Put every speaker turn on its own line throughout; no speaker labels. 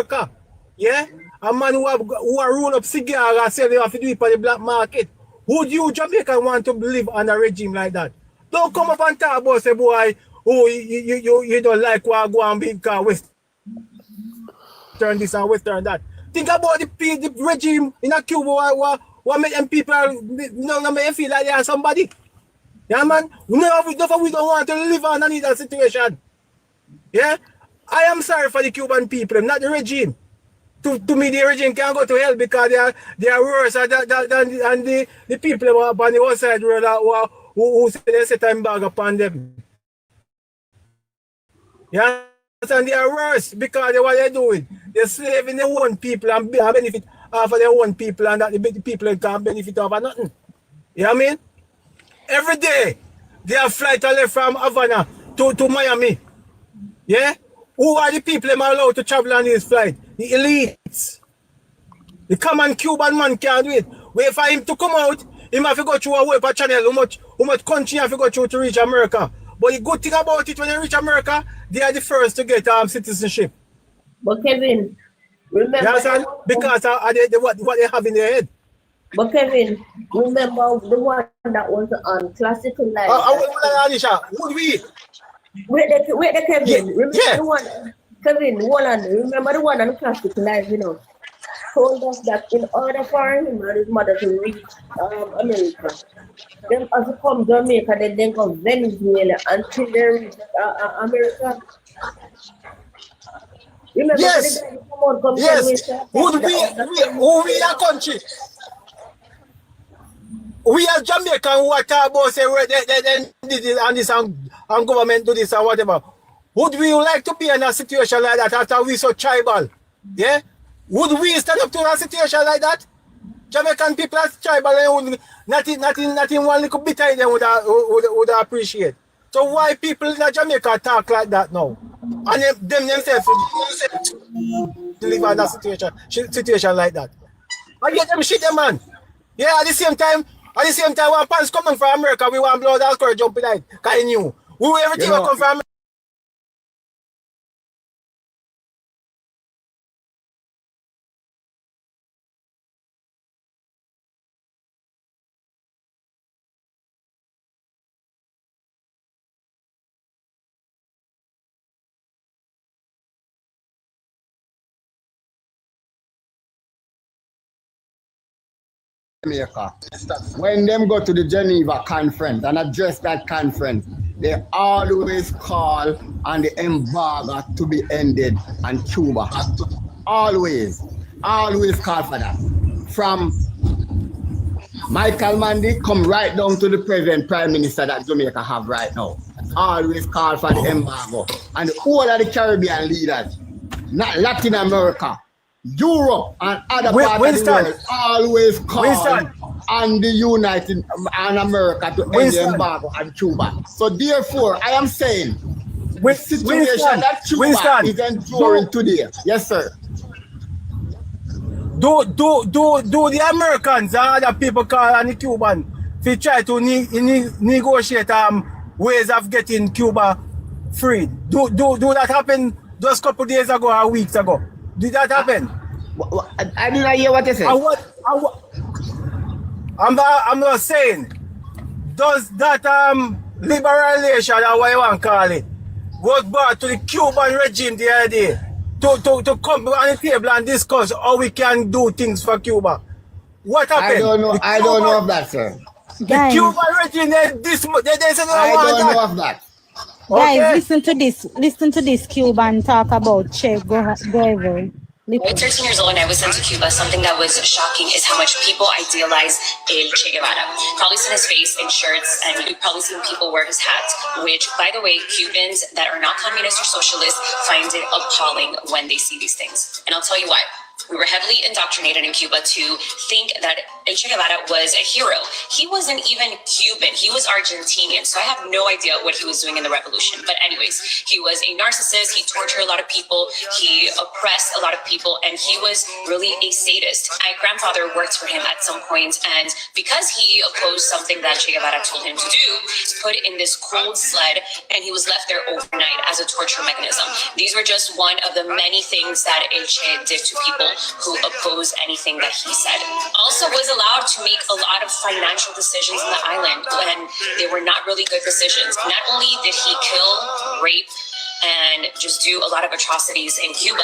America. Yeah? A man who roll up cigar and sell them have to do it on the black market. Would you Jamaican want to live on a regime like that? Don't come up and talk about say boy, oh you don't like what go and be Western this and Western that. Think about the regime in a Cuba what make them people make them feel like they are somebody. Yeah man, we don't want to live on that situation. Yeah? I am sorry for the Cuban people, not the regime. To me, the regime can go to hell because they are worse than the people on the outside world who say they set embargo upon them. Yeah, and they are worse because of what they're doing. They're slaving their own people and benefit off of their own people, and that the people can't benefit off of nothing. You know what I mean? Every day, they are flight from Havana to Miami. Yeah? Who are the people that are allowed to travel on this flight? The elites. The common Cuban man can't do it. Wait for him to come out, he have to go through a web channel, how much country have to go through to reach America. But the good thing about it, when they reach America, they are the first to get citizenship.
But Kevin, remember... You
understand? Because what they have in their head.
But Kevin, remember the one that was on classical life.
Would we?
Wait the Kevin.
Yeah.
Remember the one, Kevin, remember the one on classic life, you know, told us that in order for him and his mother to reach America, them have to come to Jamaica, then go Venezuela until they reach America. Remember
yes. Yes. Would we a country? We are Jamaican who are talking about say they did it and this and government do this and whatever. Would we like to be in a situation like that after we so tribal? Yeah? Would we stand up to a situation like that? Jamaican people are tribal and nothing one little bit of them would appreciate. So why people in Jamaica talk like that now? And them themselves live in a situation like that. I get them shit, man. Yeah, at the same time, when pants coming from America, we want blood alcohol jumping like because knew. We everything will come from America.
Jamaica. When them go to the Geneva conference and address that conference, they always call on the embargo to be ended on Cuba. Always call for that. From Michael Mandy come right down to the present Prime Minister that Jamaica have right now. Always call for the embargo. And all of the Caribbean leaders, not Latin America, Europe and other parts of the world always call on the United and America to end the embargo on Cuba. So therefore, I am saying the situation that Cuba is enduring today. Yes, sir.
Do the Americans and other people call on the Cuban to try to negotiate ways of getting Cuba freed? Do that happen just a couple days ago or weeks ago? Did that happen?
I didn't hear what you said.
I'm not saying, does that liberalization or what you want to call it was brought to the Cuban regime the other day to come on the table and discuss how we can do things for Cuba? What happened?
I don't know of that, sir.
The Cuban regime they said
I don't know of that.
Guys, listen to this Cuban talk about Che Guevara.
At 13 years old and I was sent to Cuba, something that was shocking is how much people idealize El Che Guevara. Probably seen his face in shirts, and you've probably seen people wear his hat, which, by the way, Cubans that are not communist or socialist find it appalling when they see these things. And I'll tell you why. We were heavily indoctrinated in Cuba to think that El Che Guevara was a hero. He wasn't even Cuban. He was Argentinian. So I have no idea what he was doing in the revolution. But anyways, he was a narcissist. He tortured a lot of people. He oppressed a lot of people. And he was really a sadist. My grandfather worked for him at some point. And because he opposed something that Che Guevara told him to do, he was put in this cold sled and he was left there overnight as a torture mechanism. These were just one of the many things that El Che did to people who opposed anything that he said. Also was allowed to make a lot of financial decisions in the island when they were not really good decisions. Not only did he kill, rape, and just do a lot of atrocities in Cuba,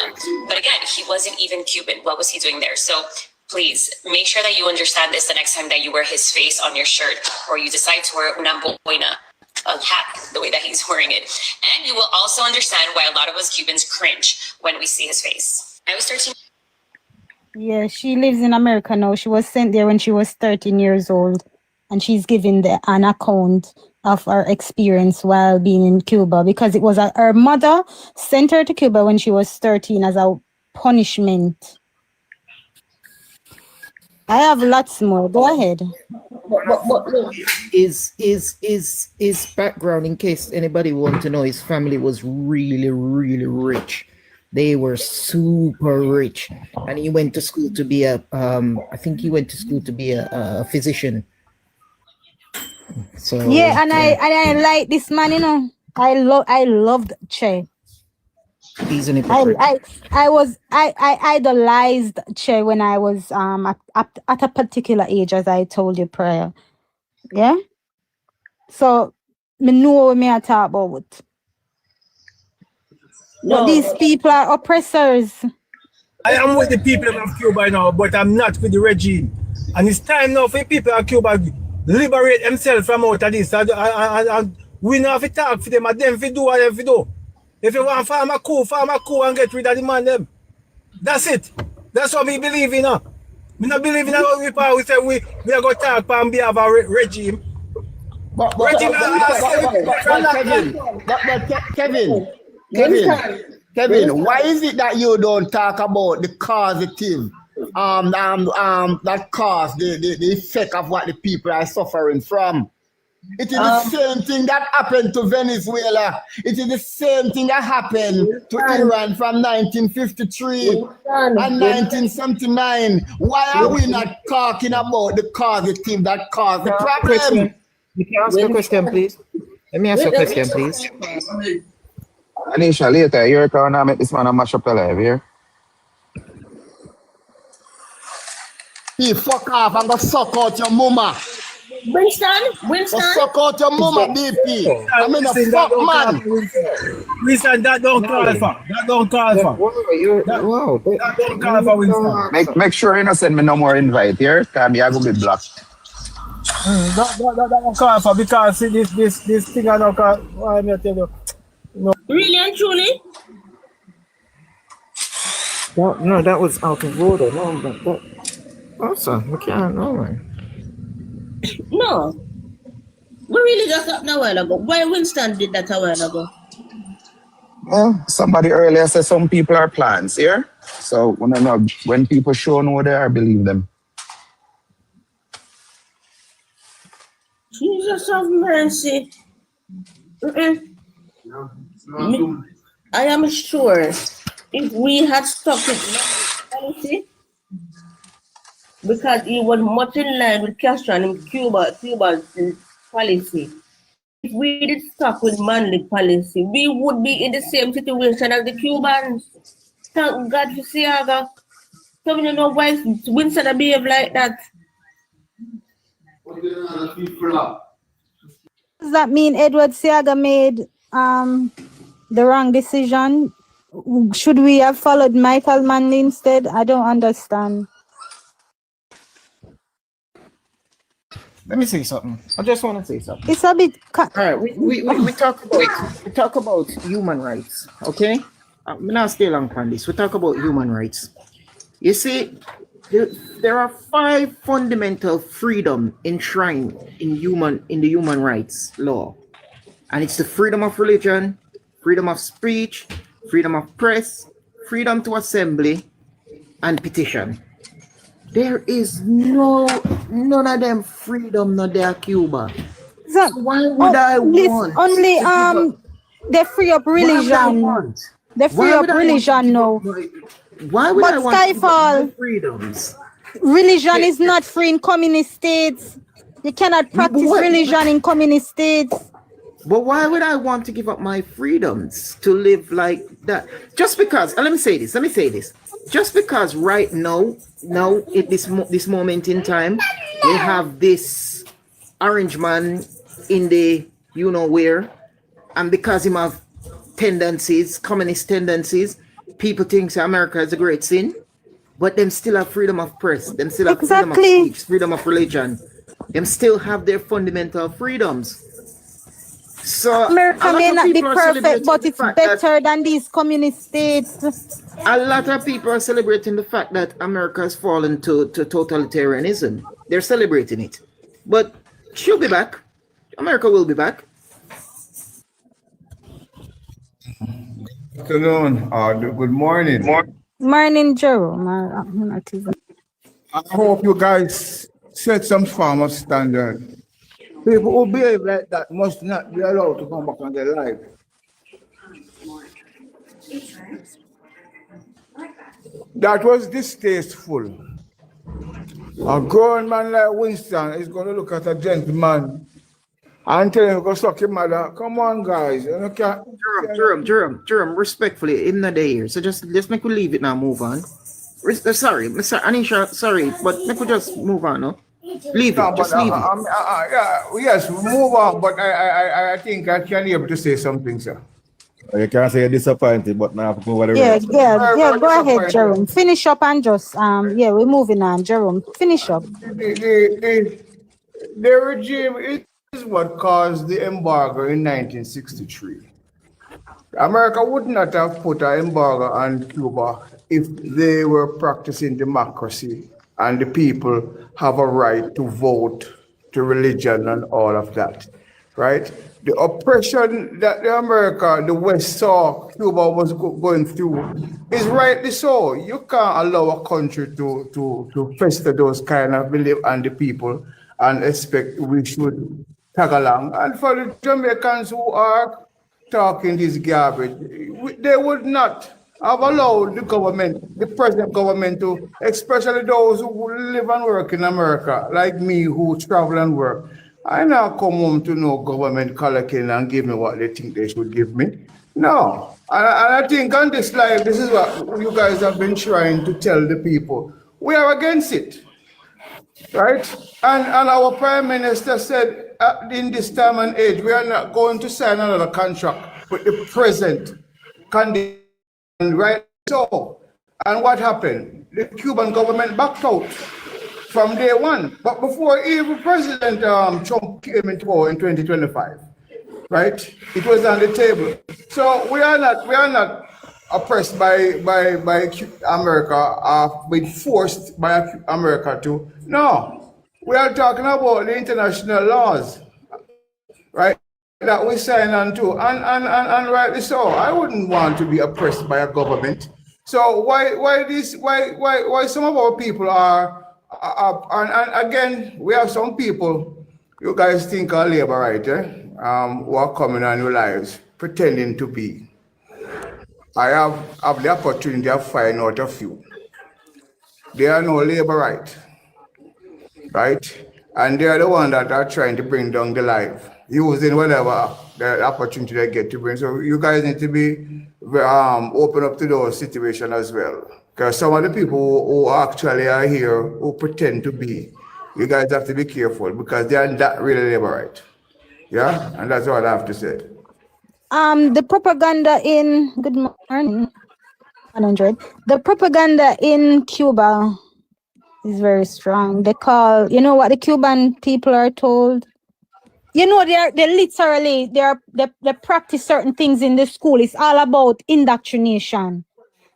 but again, he wasn't even Cuban. What was he doing there? So please make sure that you understand this the next time that you wear his face on your shirt or you decide to wear una boina, a hat, the way that he's wearing it. And you will also understand why a lot of us Cubans cringe when we see his face. I was 13.
Yeah, she lives in America now. She was sent there when she was 13 years old, and she's giving an account of her experience while being in Cuba, because it was her mother sent her to Cuba when she was 13 as a punishment. I have lots more. Go ahead.
His background, in case anybody wants to know, his family was really, really rich. They were super rich, and he went to school to be a I think he went to school to be a physician. So
yeah, and I like this man, you know. I loved Che.
He's an hypocrite.
I idolized Che when I was at a particular age, as I told you prior. Yeah. So me know what me I talk about.
No.
But these people are oppressors.
I am with the people of Cuba now, but I'm not with the regime. And it's time now for the people of Cuba liberate themselves from out of this. And we don't have to talk for them, and them to do what them to do. If you want farm a coup and get rid of the man them. That's it. That's what we believe in. We not believe in what we say we are going to talk on behalf of a regime.
Kevin, why is it that you don't talk about the causative, that cause the effect of what the people are suffering from? It is the same thing that happened to Venezuela. It is the same thing that happened to Iran from 1953 and 1979. Why are we not talking about the causative that caused the problem?
You can ask a question, please. Let me ask you a question, please.
Anisha, later, you're going to make this man a mash up your life here.
Hey, fuck off and go suck out your mama.
Winston.
Go suck out your mama, BP. I mean, a fuck man.
Winston, that don't call for. That don't call for. That don't call for Winston.
Make sure you don't send me no more invite here, because me I go be blocked.
That don't call for, because see, this thing I don't call. Why me tell you? No.
Really and truly?
No, that was out of order. No, but that. Also, we can't know, man.
No. We really just happened a while ago. Why Winston did that a while ago?
Well, somebody earlier said some people are plants here. So when people show who they are, believe them.
Jesus have mercy. I am sure if we had stuck with policy, because he was much in line with Castro and Cuba's policy. If we did stuck with manly policy, we would be in the same situation as the Cubans. Thank God for Seaga. So we don't know why Winston behave like that.
Does that mean Edward Seaga made the wrong decision? Should we have followed Michael Manley instead? I don't understand.
Let me say something. I just want to say something.
It's a bit.
All right, we talk about human rights, okay? I'm not stay long on this. We talk about human rights. You see, there are 5 fundamental freedom enshrined in the human rights law, and it's the freedom of religion, freedom of speech, freedom of press, freedom to assembly, and petition. There is none of them freedom not there, Cuba.
So,
Why would I want
only
to give up?
they free up
Why would I
religion.
want?
They free
Why
up
would I want to
religion
give up
now.
why would
But
I want to give up my
Skyfall,
freedoms?
religion is not free in communist states. You cannot practice religion in communist states.
But why would I want to give up my freedoms to live like that? Just because, and let me say this. Just because right now at this moment in time, we have this orange man in the you know where, and because him have tendencies, communist tendencies, people think America is a great sin, but them still have freedom of press, them still have freedom of speech, freedom of religion, them still have their fundamental freedoms. So
America may not be perfect, but it's better than these communist states.
A lot of people are celebrating the fact that America has fallen to totalitarianism. They're celebrating it. But she'll be back. America will be back.
Good afternoon. Good morning.
Morning, Jerome.
I hope you guys set some form of standard. People who behave like that must not be allowed to come back on their life. That was distasteful. A grown man like Winston is going to look at a gentleman and tell him to go suck your mother. Come on, guys. You can't.
Jerome, respectfully, in the day here. So just make we leave it now, move on. Sorry, Mr. Anisha, sorry, but make we just move on, no? Leave it, just leave it.
Yes, move on, but I think I can be able to say something, sir.
You can't say you're disappointed, but now move on.
Yeah, go ahead, Jerome. Finish up and just we're moving on. Jerome, finish up.
The regime is what caused the embargo in 1963. America would not have put an embargo on Cuba if they were practicing democracy and the people have a right to vote, to religion and all of that, right? The oppression that the West saw Cuba was going through is rightly so. You can't allow a country to fester those kind of belief on the people and expect we should tag along. And for the Jamaicans who are talking this garbage, they would not have allowed the government, the present government, to, especially those who live and work in America, like me, who travel and work. I now come home to no government collecting and give me what they think they should give me. No. And I think on this live, this is what you guys have been trying to tell the people. We are against it, right? And our Prime Minister said, in this time and age, we are not going to sign another contract with the present condition, right? So, and what happened? The Cuban government backed out from day one. But before even President Trump came into power in 2025, right? It was on the table. So we are not oppressed by America, been forced by America to. No, we are talking about the international laws, right? That we sign on to, and rightly so. I wouldn't want to be oppressed by a government. So why some of our people are and again, we have some people, you guys think are labor, right? Who are coming on your lives, pretending to be. I have the opportunity of finding out a few. They are no labor right? And they are the ones that are trying to bring down the life, using whatever the opportunity they get to bring. So you guys need to be open up to those situations as well. Because some of the people who actually are here, who pretend to be, you guys have to be careful because they are not really labor right. Yeah, and that's what I have to say.
The propaganda in good morning, 100. The propaganda in Cuba is very strong. They call, you know what the Cuban people are told? You know, they practice certain things in the school. It's all about indoctrination.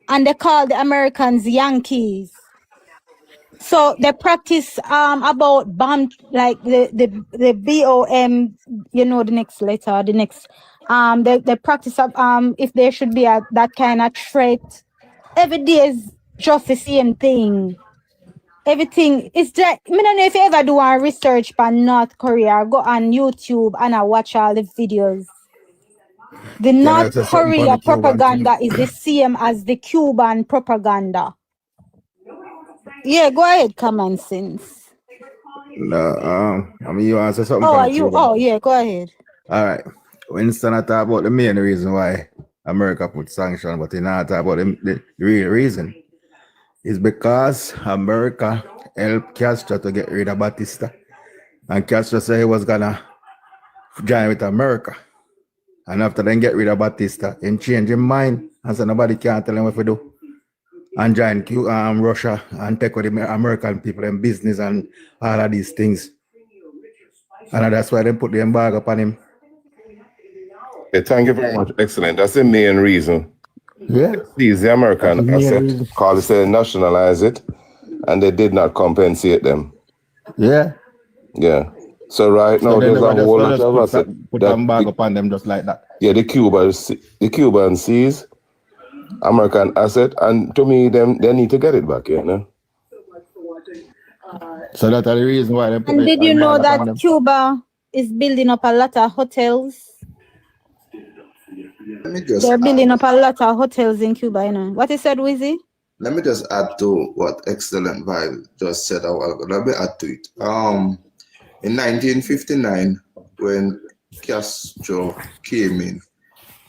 And they call the Americans Yankees. So they practice about bomb, like the BOM, you know, the next letter, the next they practice if there should be that kind of threat. Every day just the same thing. Everything is just, I don't know if you ever do a research on North Korea, go on YouTube and I watch all the videos. The
Can I
North
say something for
Korea
the Cuban thing?
propaganda is the same as the Cuban propaganda. Yeah, go ahead, common sense.
No, I mean, you want to say something
Oh,
for
are
the
you?
Cuban?
Oh, yeah, go ahead.
All right. Winston, I talk about the main reason why America put sanctions, but he not talk about the real reason. It's because America helped Castro to get rid of Batista. And Castro said he was going to join with America. And after then get rid of Batista, he changed his mind and said nobody can't tell him what to do. And join Russia and take with the American people in business and all of these things. And that's why they put the embargo upon him.
Okay, thank you very much. Excellent. That's the main reason.
Yeah.
These the American asset, call it, say, nationalize it, and they did not compensate them.
Yeah.
Yeah. So right now there's a whole lot of asset.
Put embargo upon them just like that.
Yeah, the Cuban sees American asset, and to me, they need to get it back, you know.
So that's the reason why they put
And did you know
embargo upon
that
them.
Cuba is building up a lot of hotels?
Let me just
They're building
add,
up a lot of hotels in Cuba, you know. What you said, Wizzy?
let me just add to what Excellent Vibe just said a while ago. Let me add to it. In 1959, when Castro came in,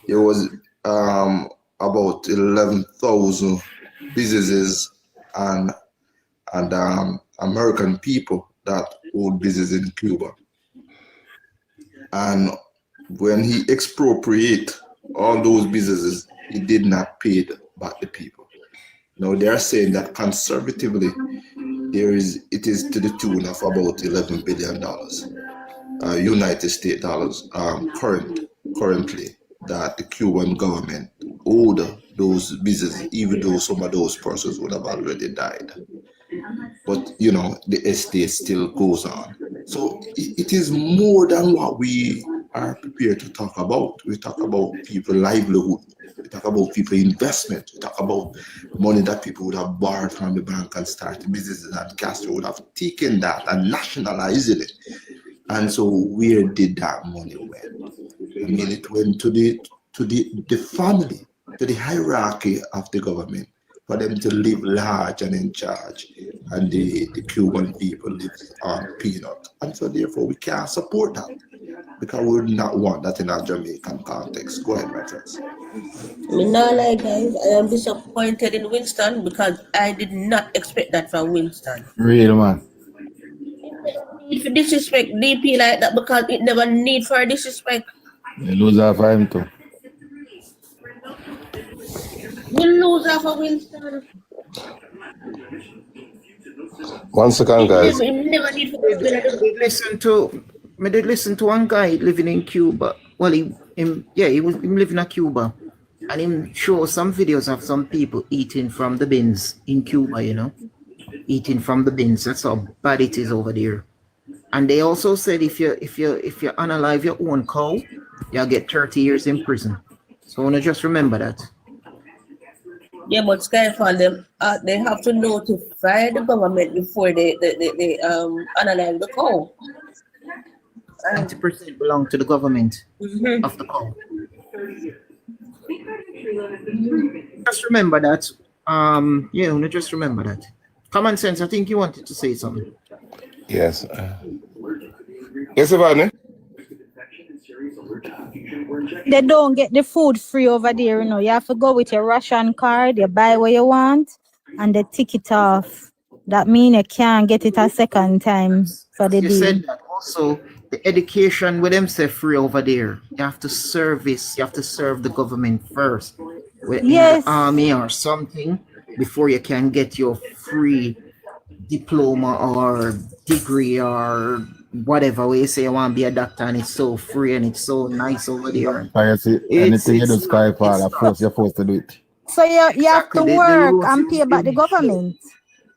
there was about 11,000 businesses and American people that owned business in Cuba. And when he expropriated all those businesses, he did not pay back the people. Now they are saying that conservatively, it is to the tune of about $11 billion, United States dollars, currently, that the Cuban government owed those businesses, even though some of those persons would have already died. But you know, the estate still goes on. So it is more than what we are prepared to talk about. We talk about people livelihood. We talk about people investment. We talk about money that people would have borrowed from the bank and started businesses, and Castro would have taken that and nationalized it. And so where did that money went? I mean, it went to the family, to the hierarchy of the government, for them to live large and in charge. And the Cuban people live on peanut. And so therefore we can't support that, because we would not want that in our Jamaican context. Go ahead, my friends.
No, like guys, I am disappointed in Winston because I did not expect that from Winston.
Real man.
If you disrespect DP like that, because it never need for disrespect.
You lose half of him too.
You lose half of Winston.
1 second, guys.
You never need for
I did listen to one guy living in Cuba. Well, he was living in Cuba, and he showed some videos of some people eating from the bins in Cuba. You know, eating from the bins. That's how bad it is over there. And they also said if you unalive your own cow, you'll get 30 years in prison. So I want to just remember that.
Yeah, but Skyfall, them they have to notify the government before they analyze the cow.
90% belong to the government of the cow. Just remember that. Just remember that. Common sense, I think you wanted to say something.
Yes. Yes, Ivana?
They don't get the food free over there, you know. You have to go with your ration card, you buy what you want, and they tick it off. That means you can't get it a second time for the day.
You said that also the education with them say free over there. You have to serve the government first. In the army or something before you can get your free diploma or degree or whatever way you say you want to be a doctor, and it's so free and it's so nice over there.
I see anything you do Skyfall, you're forced to do it.
So you have to work and pay back the government.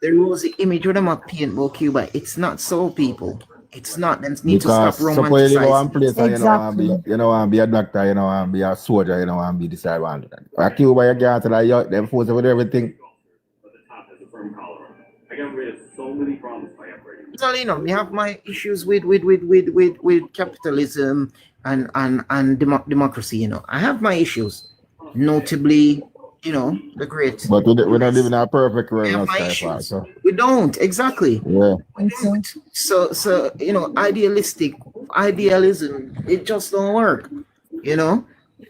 The rosy image with them are paint about Cuba, it's not so, people. It's not. They need to stop romanticizing.
You one place and you don't want to be a doctor, you don't want to be a soldier, you don't want to be disadvantaged. At Cuba, you can't tell them force with everything.
So, you know, we have my issues with capitalism and democracy. You know, I have my issues, notably, you know, the great.
But we're not living in a perfect
We
world,
have
no
my
Skyfall,
issues.
so
We don't exactly.
yeah.
We don't. So you know, idealism, it just don't work. You know,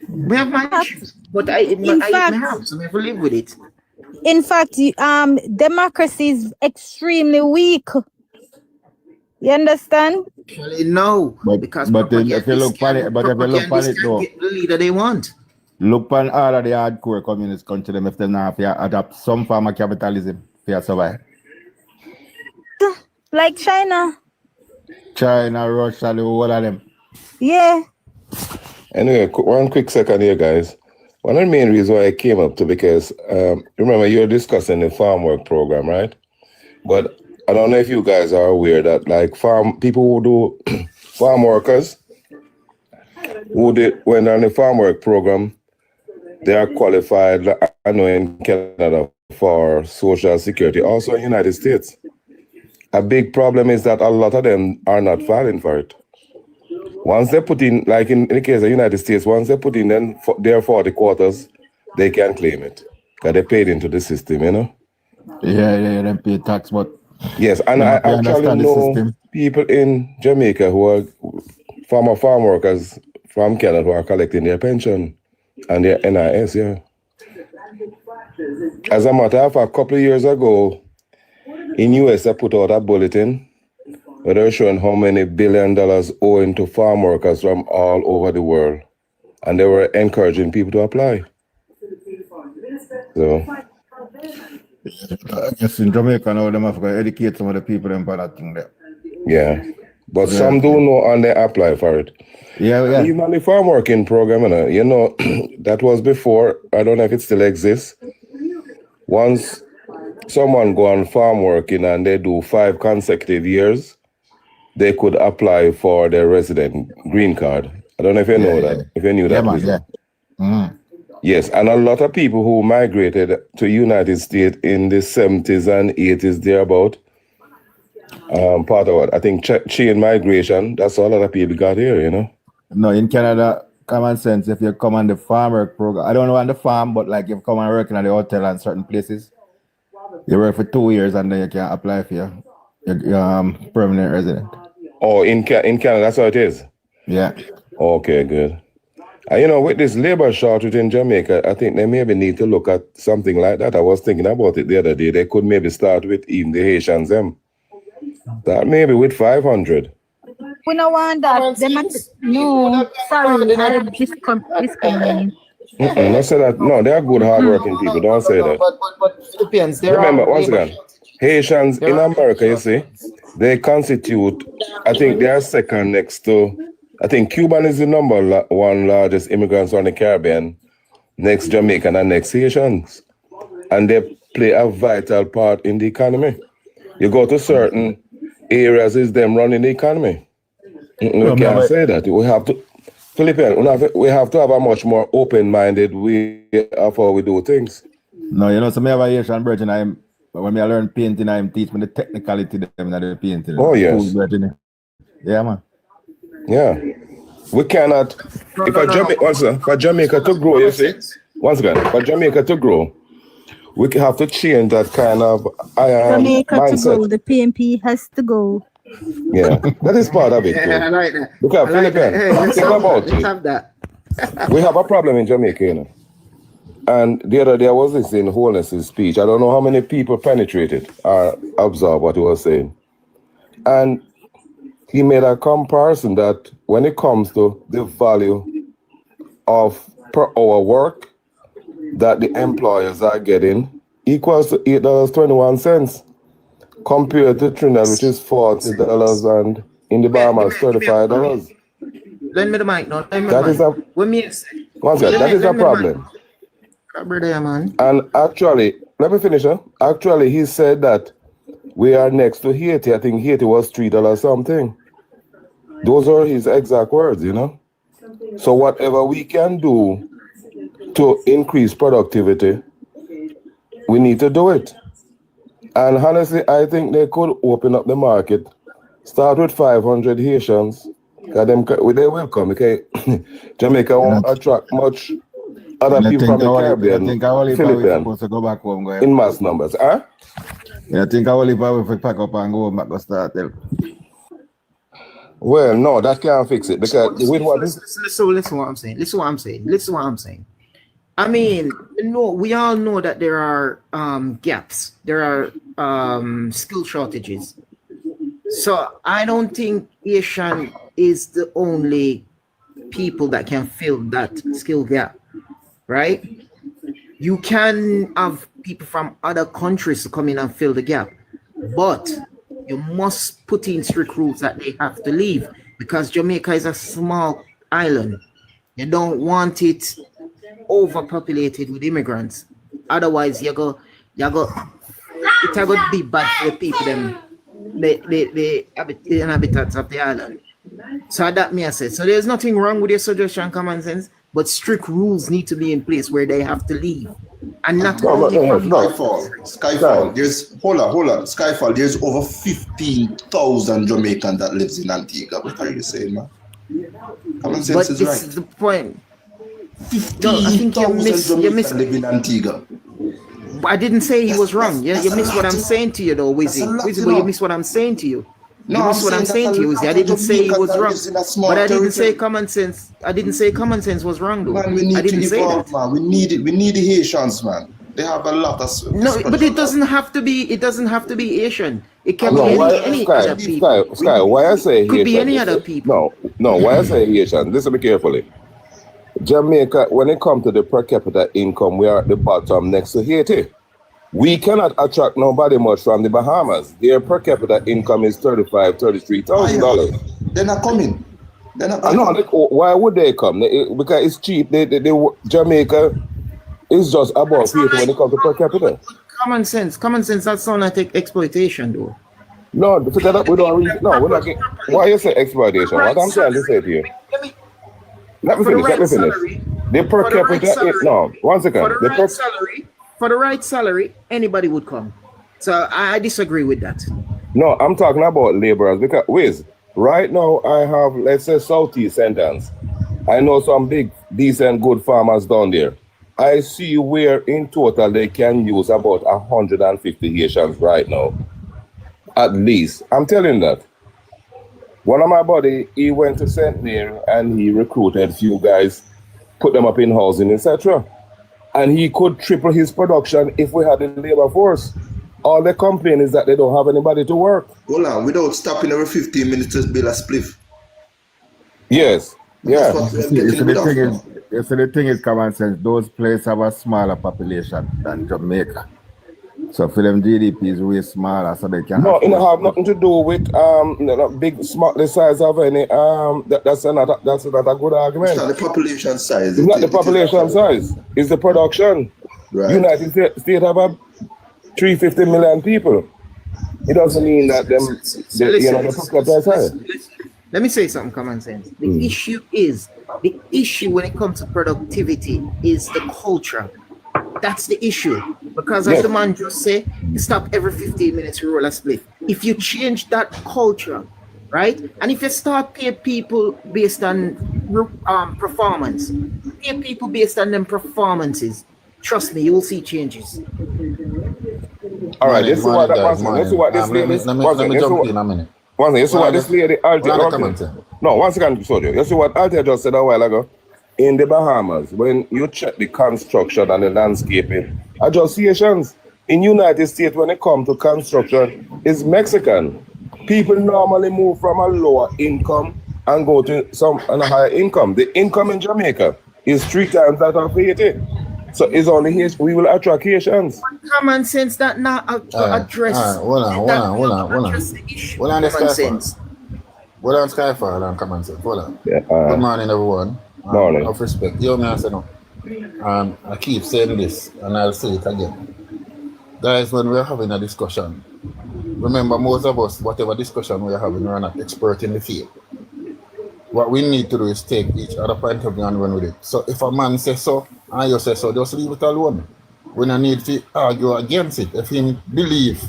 we have my issues, but I have, so we have to live with it.
In fact, democracy is extremely weak. You understand?
Actually, no, because
But then if you look at
propagandists
it though,
get the leader they want.
look on all of the hardcore communist country them if they not adopt some form of capitalism for survive.
Like China.
China, Russia, the whole of them.
Yeah.
Anyway, one quick second here, guys. One of the main reasons why I came up to, because remember you were discussing the farm work program, right? But I don't know if you guys are aware that like people who do farm workers who went on the farm work program, they are qualified, I know, in Canada for Social Security, also in the United States. A big problem is that a lot of them are not filing for it. Once they put in, like in the case of the United States, once they put in their 40 quarters, they can claim it. Because they paid into the system, you know?
Yeah, they pay tax, but
yes, and I actually know people in Jamaica who are former farm workers from Canada who are collecting their pension and their NIS, yeah. As a matter of fact, a couple of years ago, in US, I put out a bulletin where they're showing how many $1 billion owing to farm workers from all over the world. And they were encouraging people to apply. So
I guess in Jamaica now them have to educate some of the people about that thing there.
yeah. But some do know and they apply for it.
Yeah.
Even on the farm working program, you know, that was before, I don't know if it still exists. Once someone go on farm working and they do 5 consecutive years, they could apply for their resident green card. I don't know if you know that, if you knew that.
Man,
Yes, and a lot of people who migrated to United States in the 70s and 80s, thereabout, part of what I think chain migration, that's all a lot of people got here, you know?
No, in Canada, common sense, if you come on the farm work program, I don't know on the farm, but like if you come and work in the hotel and certain places, you work for 2 years and then you can apply for your permanent resident.
Oh, in Canada, that's how it is?
Yeah.
Okay, good. You know, with this labor shortage in Jamaica, I think they maybe need to look at something like that. I was thinking about it the other day. They could maybe start with even the Haitians, them. That maybe with 500.
We don't want that. No, sorry, I discriminate.
No, say that. No, they are good, hardworking people. Don't say that.
But Philippines,
remember, once again, Haitians in America, you see, they constitute, I think they are second next to, I think Cuban is the number 1 largest immigrants on the Caribbean, next Jamaican and next Haitians. And they play a vital part in the economy. You go to certain areas, it's them running the economy. We can't say that. We have to, Philippines, we have to have a much more open-minded way of how we do things.
No, you know, so me have a Haitian virgin, when I learn painting, I teach me the technicality of the painting.
Oh, yes.
Yeah, man.
Yeah. We cannot, for Jamaica to grow, you see, once again, for Jamaica to grow, we have to change that kind of
Jamaica
mindset.
to go, the PNP has to go.
Yeah, that is part of it.
Yeah, I like that.
Because Philippines, think about
let's
it.
have that.
We have a problem in Jamaica, you know. And the other day I was listening to Holness's speech. I don't know how many people penetrated or absorbed what he was saying. And he made a comparison that when it comes to the value of per hour work that the employers are getting equals to $8.21 compared to Trinidad, which is $40, and in the Bahamas, $35.
Lend me the mic, no.
That is a problem. And actually, let me finish. Actually, he said that we are next to Haiti. I think Haiti was $3 something. Those are his exact words, you know. So whatever we can do to increase productivity, we need to do it. And honestly, I think they could open up the market. Start with 500 Haitians. Cause they welcome. Okay, Jamaica won't attract much other people from the Caribbean,
I think we're
Philippines,
supposed to go back home.
in mass numbers. Huh?
I think we pack up and go back to start.
Well, no, that can't fix it because with what is
Listen what I'm saying. Listen what I'm saying. I mean, no, we all know that there are gaps. There are skill shortages. So I don't think Asian is the only people that can fill that skill gap, right? You can have people from other countries to come in and fill the gap, but you must put in strict rules that they have to leave because Jamaica is a small island. You don't want it overpopulated with immigrants. Otherwise, it's going to be bad for the people, them, the inhabitants of the island. So that may I say. So there's nothing wrong with your suggestion, common sense, but strict rules need to be in place where they have to leave. And not only
Skyfall. There's hold on. Skyfall. There's over 15,000 Jamaicans that lives in Antigua. What are you saying, man? Common sense
but
is
this
right.
is the point.
15,000 Jamaicans live in Antigua.
I didn't say he was wrong. You missed what I'm saying to you, though, Wizzy. Wizzy, but you missed what I'm saying to you.
No,
you missed what I'm saying to you, Wizzy. I didn't say he was wrong. But I didn't say common sense. I didn't say common sense was wrong, though.
Man, we need
I didn't
to
say
evolve,
that.
man. We need it. We need the Haitians, man. They have a lot of
No, but it doesn't have to be. It doesn't have to be Asian. It can be any
Sky,
other people.
Sky, why I say
Could
Haitian?
be any other people.
No, why I say Haitian? Listen to me carefully. Jamaica, when it comes to the per capita income, we are at the bottom next to Haiti. We cannot attract nobody much from the Bahamas. Their per capita income is $33,000.
They're not coming. They're not
coming. Why would they come? Because it's cheap. Jamaica is just above Haiti when it comes to per capita.
Common sense. That sounds like exploitation, though.
No, forget that. We don't read. No, we're not. Why you say exploitation? What I'm trying to say to you. Let me finish. The per capita. No, one second.
For the right salary, anybody would come. So I disagree with that.
No, I'm talking about laborers because Wiz, right now I have, let's say, Southeast sentence. I know some big, decent, good farmers down there. I see where in total they can use about 150 Haitians right now. At least. I'm telling that. One of my buddy, he went to St. Mary and he recruited a few guys, put them up in housing, etc. And he could triple his production if we had a labor force. All they complain is that they don't have anybody to work.
Hold on, without stopping every 15 minutes to build a spliff.
Yes. Yeah.
The thing is, common sense, those places have a smaller population than Jamaica. So for them GDP is way smaller, so they can.
No, it have nothing to do with big, small, the size of any. That's not a good argument.
It's not the population size.
It's not the population size. It's the production.
Right.
United States have a 350 million people. It doesn't mean that them. The population size.
Let me say something common sense. The issue when it comes to productivity is the culture. That's the issue. Because as the man just said, you stop every 15 minutes to roll a split. If you change that culture, right? And if you start pay people based on performance, pay people based on them performances, trust me, you will see changes.
All right, let's see what this lady.
Let me jump in a minute.
This is what this lady No, once again, Sodio. You see what Altia just said a while ago? In the Bahamas, when you check the construction and the landscaping, associations in United States, when it comes to construction, is Mexican. People normally move from a lower income and go to a higher income. The income in Jamaica is 3 times that of Haiti. So it's only Haiti. We will attract Haitians.
Common sense that not address.
Hold on. Hold on, Skyfall and common sense. Hold on.
Yeah,
good morning, everyone.
Morning.
Of respect. You may say no. I keep saying this and I'll say it again. Guys, when we're having a discussion, remember most of us, whatever discussion we're having, we're not expert in the field. What we need to do is take each other point of view and run with it. So if a man says so and you say so, just leave it alone. We don't need to argue against it. If he believe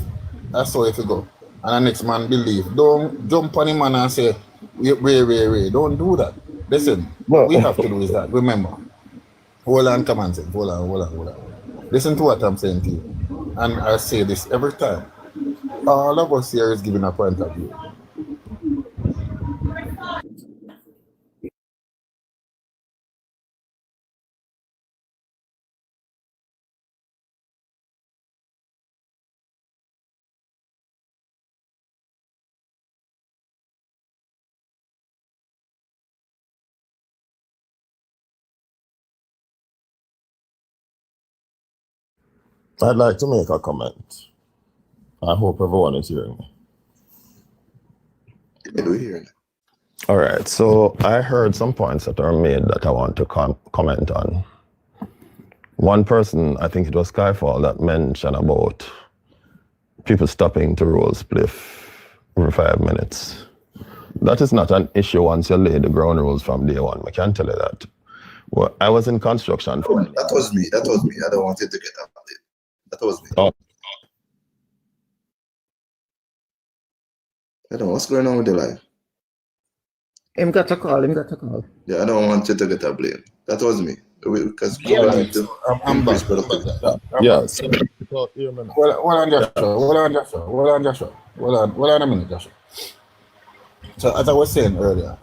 That's how if you go. And the next man believe. Don't jump on him man and say, wait. Don't do that. Listen, what we have to do is that, remember, hold on, come on, say, hold on. Listen to what I'm saying to you. And I say this every time. All of us here is giving a point of view.
I'd like to make a comment. I hope everyone is hearing me.
Yeah, we're hearing.
All right, so I heard some points that are made that I want to comment on. One person, I think it was Skyfall, that mentioned about people stopping to roll spliff every 5 minutes. That is not an issue once you lay the ground rules from day one. I can tell you that. Well, I was in construction.
That was me. I don't want it to get up. That was me.
Oh.
I don't know what's going on with the life.
Him got a call.
Yeah, I don't want you to get a blame. That was me. Because
I'm back.
Yes.
Hold on, Joshua. Hold on a minute, Joshua. So as I was saying earlier,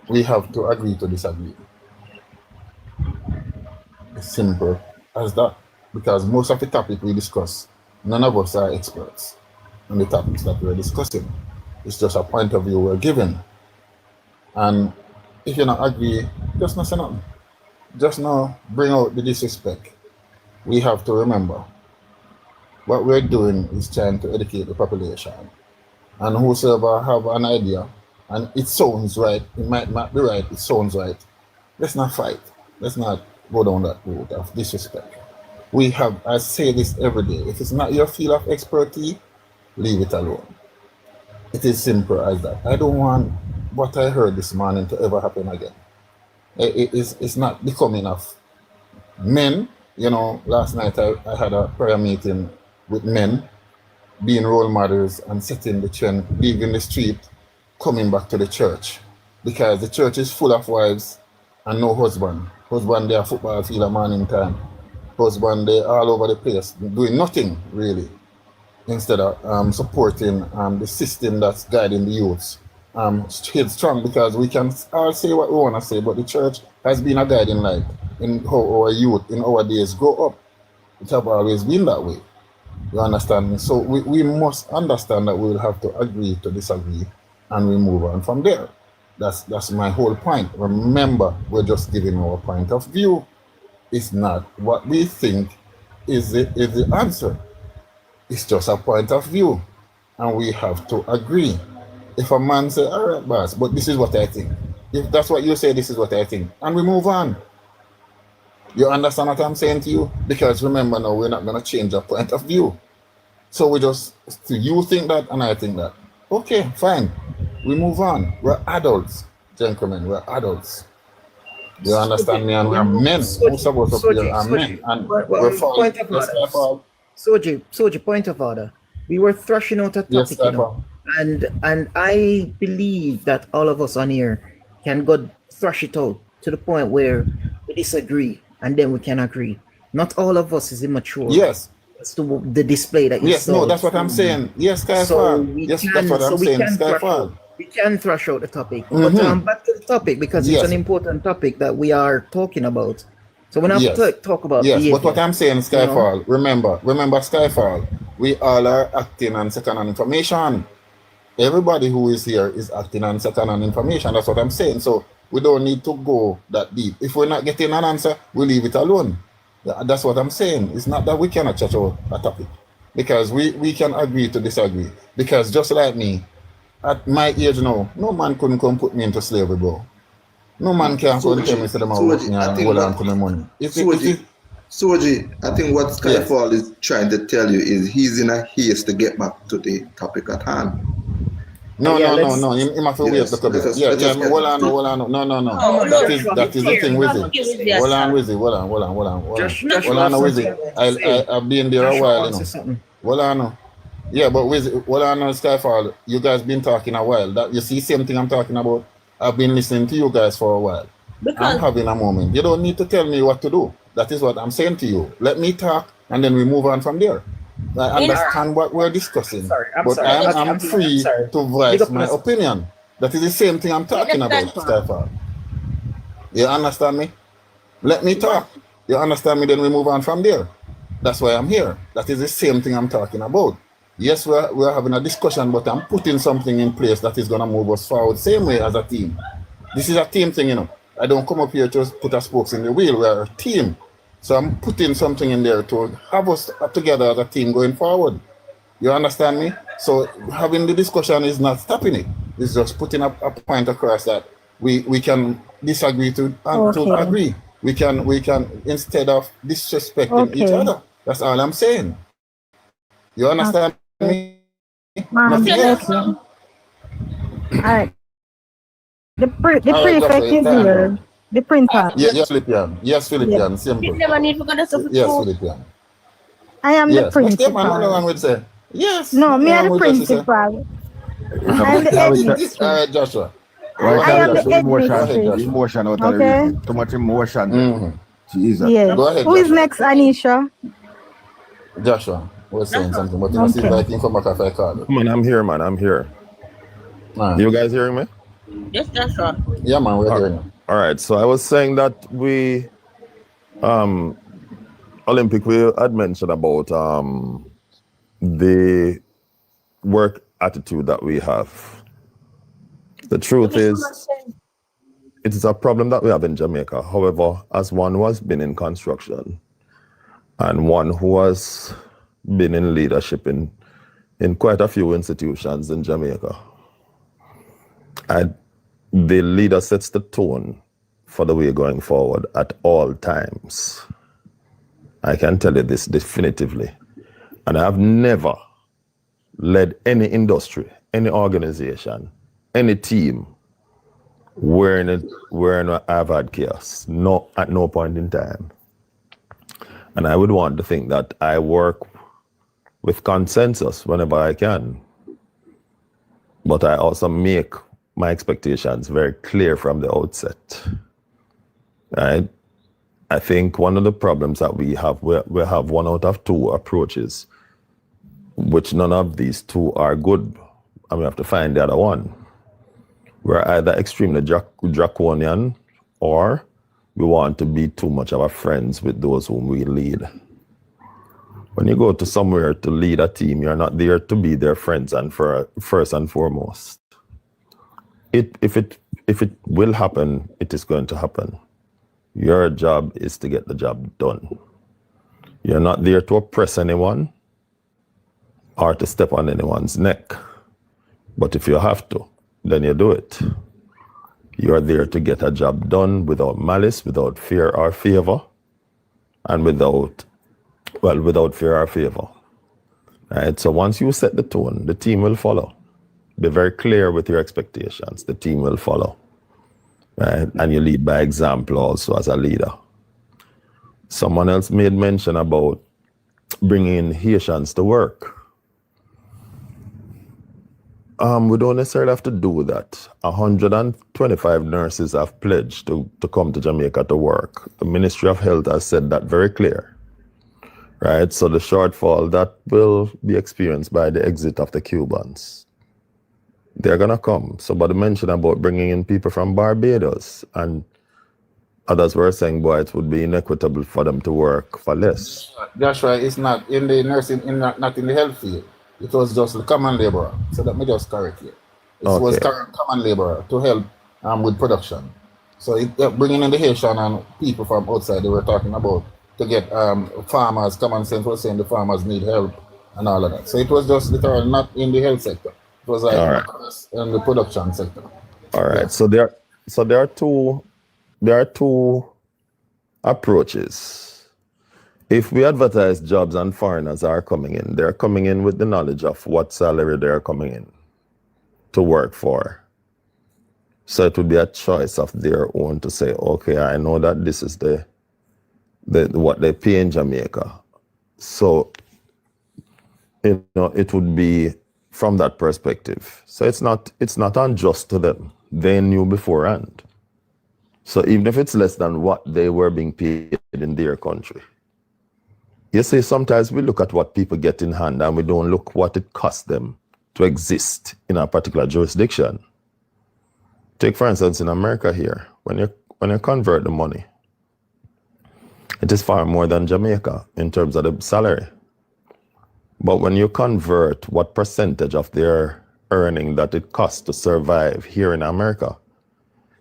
we have to agree to disagree. It's simple as that. Because most of the topic we discuss, none of us are experts on the topics that we're discussing. It's just a point of view we're given. And if you not agree, just not say nothing. Just not bring out the disrespect. We have to remember what we're doing is trying to educate the population. And whosoever have an idea, and it sounds right, it might not be right, it sounds right. Let's not fight. Let's not go down that road of disrespect. We have, I say this every day, if it's not your field of expertise, leave it alone. It is simple as that. I don't want what I heard this morning to ever happen again. It's not becoming of men. You know, last night I had a prayer meeting with men, being role models and setting the trend, leaving the street, coming back to the church. Because the church is full of wives and no husband. Husband, they are football field at morning time. Husband, they all over the place, doing nothing really, instead of supporting the system that's guiding the youths. Stayed strong, because we can all say what we want to say, but the church has been a guiding light in how our youth in our days grow up. It has always been that way. You understand me? So we must understand that we will have to agree to disagree, and we move on from there. That's my whole point. Remember, we're just giving our point of view. It's not what we think is the answer. It's just a point of view, and we have to agree. If a man say, all right, boss, but this is what I think. If that's what you say, this is what I think, and we move on. You understand what I'm saying to you? Because remember now, we're not going to change our point of view. So we just, you think that and I think that. Okay, fine. We move on. We're adults, gentlemen, we're adults. You understand me? And we're men. Most of us up here are men. And we're following.
Soji, point of order. We were thrashing out a topic,
Yes,
you know, and I believe that all of us on here can go thrash it out to the point where we disagree and then we can agree. Not all of us is immature.
Yes.
As to the display that you
Yes,
saw.
no, that's what I'm saying. Yes, Skyfall. Yes, that's what I'm saying, Skyfall.
We can thrash out the topic. But back to the topic, because it's an important topic that we are talking about. So when I talk about behavior,
but what I'm saying, Skyfall, remember Skyfall, we all are acting on second-hand information. Everybody who is here is acting on second-hand information. That's what I'm saying. So we don't need to go that deep. If we're not getting an answer, we leave it alone. That's what I'm saying. It's not that we cannot touch out a topic, because we can agree to disagree. Because just like me, at my age now, no man couldn't come put me into slavery, bro. No man can come tell me to them hold on to my money.
Soji, I think what Skyfall is trying to tell you is he's in a haste to get back to the topic at hand.
No. He must wait a couple bit. Hold on. No. That is the thing with it. Hold on, Wizzy. Hold on, Wizzy. I've been there a while, you know. Well, I know. Yeah, but what I know, Skyfall, you guys been talking a while. That you see, same thing I'm talking about. I've been listening to you guys for a while. I'm
Because
having a moment. You don't need to tell me what to do. That is what I'm saying to you. Let me talk, and then we move on from there. I
in
understand what we're discussing,
I'm
but
sorry.
I'm free
sorry.
to
Big
voice
up
my
myself.
opinion. That is the same thing I'm talking about, Skyfall. You understand me? Let me talk. You understand me? Then we move on from there. That's why I'm here. That is the same thing I'm talking about. Yes, we're having a discussion, but I'm putting something in place that is going to move us forward, same way as a team. This is a team thing, you know. I don't come up here to put a spokes in the wheel. We're a team. So I'm putting something in there to have us together as a team going forward. You understand me? So having the discussion is not stopping it. It's just putting a point across that we can disagree to
Okay.
agree. We can instead of disrespecting each
Okay.
other. That's all I'm saying. You understand me? Nothing else.
Okay. All right. The
All right,
prefect
Joshua,
is
time,
here.
bro.
The principal.
Yes, Philippian. Yes,
Yeah.
Philippian.
you
Simple.
never need to go to school.
Yes, Philippian.
I am the
Yes. But yeah, man, nothing
principal.
wrong with say. Yes.
No,
Nothing
me are
wrong
the
with just say.
principal.
Yeah,
I am
but
the
now
head
it's
All
mistress.
right, Joshua.
why
Go
I
ahead,
can't
am
we
the
take the
Joshua.
head
Go
emotion,
ahead,
mistress.
the
Joshua.
emotion out of the
Okay.
reason? Too much emotion.
Mm-hmm.
Jesus.
Yes.
Go ahead,
Who is
Joshua.
next, Anisha?
Joshua was saying
Joshua.
something, but you must
Okay.
invite him come back if I call you.
Man, I'm here, man. I'm here.
All right.
You guys hearing me?
Yes, Joshua.
Yeah, man, we're
All
hearing you.
all right. So I was saying that Olympic, we had mentioned about the work attitude that we have. The truth is, it is a problem that we have in Jamaica. However, as one who has been in construction and one who has been in leadership in quite a few institutions in Jamaica, the leader sets the tone for the way going forward at all times. I can tell you this definitively. And I have never led any industry, any organization, any team wherein I've had chaos. No, at no point in time. And I would want to think that I work with consensus whenever I can. But I also make my expectations very clear from the outset. Right? I think one of the problems that we have one out of two approaches, which none of these two are good, and we have to find the other one. We're either extremely draconian, or we want to be too much of a friends with those whom we lead. When you go to somewhere to lead a team, you're not there to be their friends and first and foremost. If it will happen, it is going to happen. Your job is to get the job done. You're not there to oppress anyone or to step on anyone's neck. But if you have to, then you do it. You're there to get a job done without malice, without fear or favor, and without fear or favor. Right? So once you set the tone, the team will follow. Be very clear with your expectations. The team will follow. Right? And you lead by example also as a leader. Someone else made mention about bringing in Haitians to work. We don't necessarily have to do that. 125 nurses have pledged to come to Jamaica to work. The Ministry of Health has said that very clear. Right? So the shortfall that will be experienced by the exit of the Cubans, they're going to come. Somebody mentioned about bringing in people from Barbados, and others were saying, boy, it would be inequitable for them to work for less.
Joshua, it's not in the nursing, not in the health field. It was just the common laborer. So let me just correct you. It was common laborer to help with production. So bringing in the Haitian and people from outside they were talking about to get farmers, common sense was saying the farmers need help and all of that. So it was just literally not in the health sector. It was like in the production sector.
All right. Yes. So there are two approaches. If we advertise jobs and foreigners are coming in, they're coming in with the knowledge of what salary they're coming in to work for. So it would be a choice of their own to say, okay, I know that this is the what they pay in Jamaica. So it would be from that perspective. So it's not unjust to them. They knew beforehand. So even if it's less than what they were being paid in their country. You see, sometimes we look at what people get in hand and we don't look what it costs them to exist in a particular jurisdiction. Take, for instance, in America here, when you convert the money, it is far more than Jamaica in terms of the salary. But when you convert what percentage of their earning that it costs to survive here in America,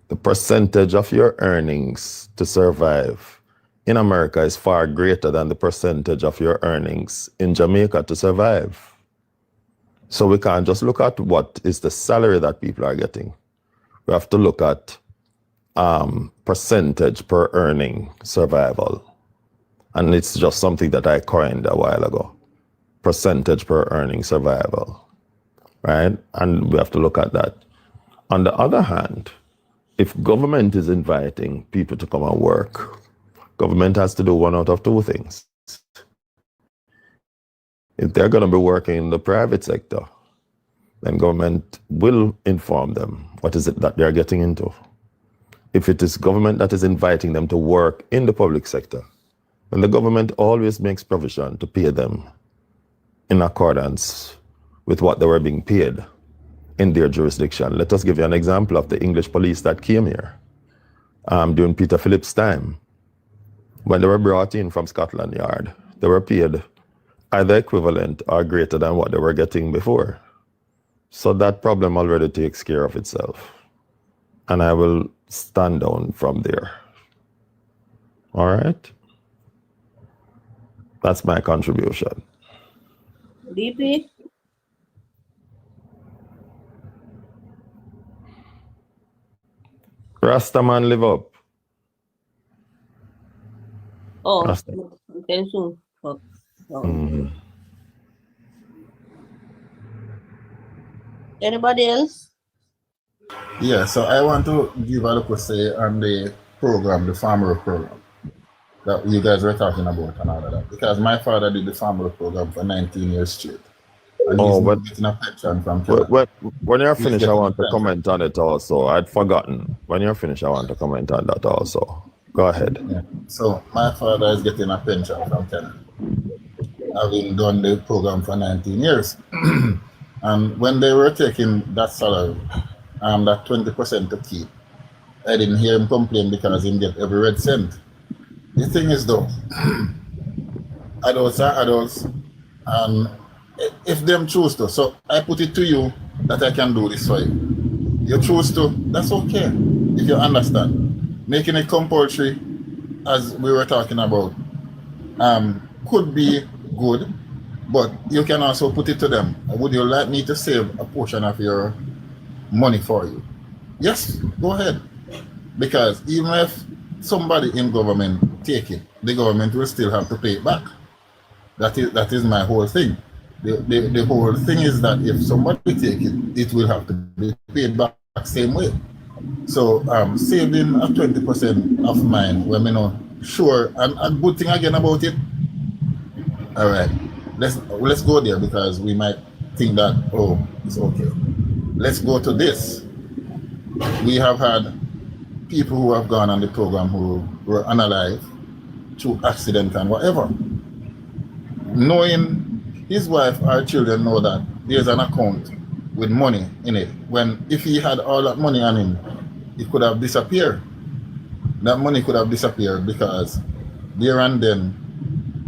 the percentage of your earnings to survive in America is far greater than the percentage of your earnings in Jamaica to survive. So we can't just look at what is the salary that people are getting. We have to look at percentage per earning survival. And it's just something that I coined a while ago. Percentage per earning survival, right? And we have to look at that. On the other hand, if government is inviting people to come and work, government has to do one out of two things. If they're going to be working in the private sector, then government will inform them what is it that they're getting into. If it is government that is inviting them to work in the public sector, then the government always makes provision to pay them in accordance with what they were being paid in their jurisdiction. Let us give you an example of the English police that came here during Peter Phillips' time. When they were brought in from Scotland Yard, they were paid either equivalent or greater than what they were getting before. So that problem already takes care of itself. And I will stand down from there. All right? That's my contribution.
DP?
Rastaman live up.
Oh,
Rasta.
okay, soon. Oh. Anybody else?
Yeah, so I want to give a look say on the program, the farmer program that you guys were talking about and all of that. Because my father did the farmer program for 19 years straight. And he's
but
getting a pension from Canada.
when you're finished, I
getting
want
a
to comment on it also. I'd forgotten. When you're finished, I want to comment on that also. Go ahead.
Yeah. So my father is getting a pension from Canada, having done the program for 19 years. And when they were taking that salary, that 20% to keep, I didn't hear him complain because he get every red cent. The thing is though, adults are adults, and if them choose to, so I put it to you that I can do this for you. You choose to, that's okay, if you understand. Making it compulsory, as we were talking about, could be good, but you can also put it to them. Would you like me to save a portion of your money for you? Yes, go ahead. Because even if somebody in government take it, the government will still have to pay it back. That is my whole thing. The whole thing is that if somebody take it, it will have to be paid back same way. So saving a 20% of mine when me know sure, and a good thing again about it. All right, let's go there because we might think that, oh, it's okay. Let's go to this. We have had people who have gone on the program who were unalive through accident and whatever. Knowing his wife or children know that there's an account with money in it. When if he had all that money on him, it could have disappeared. That money could have disappeared because there and then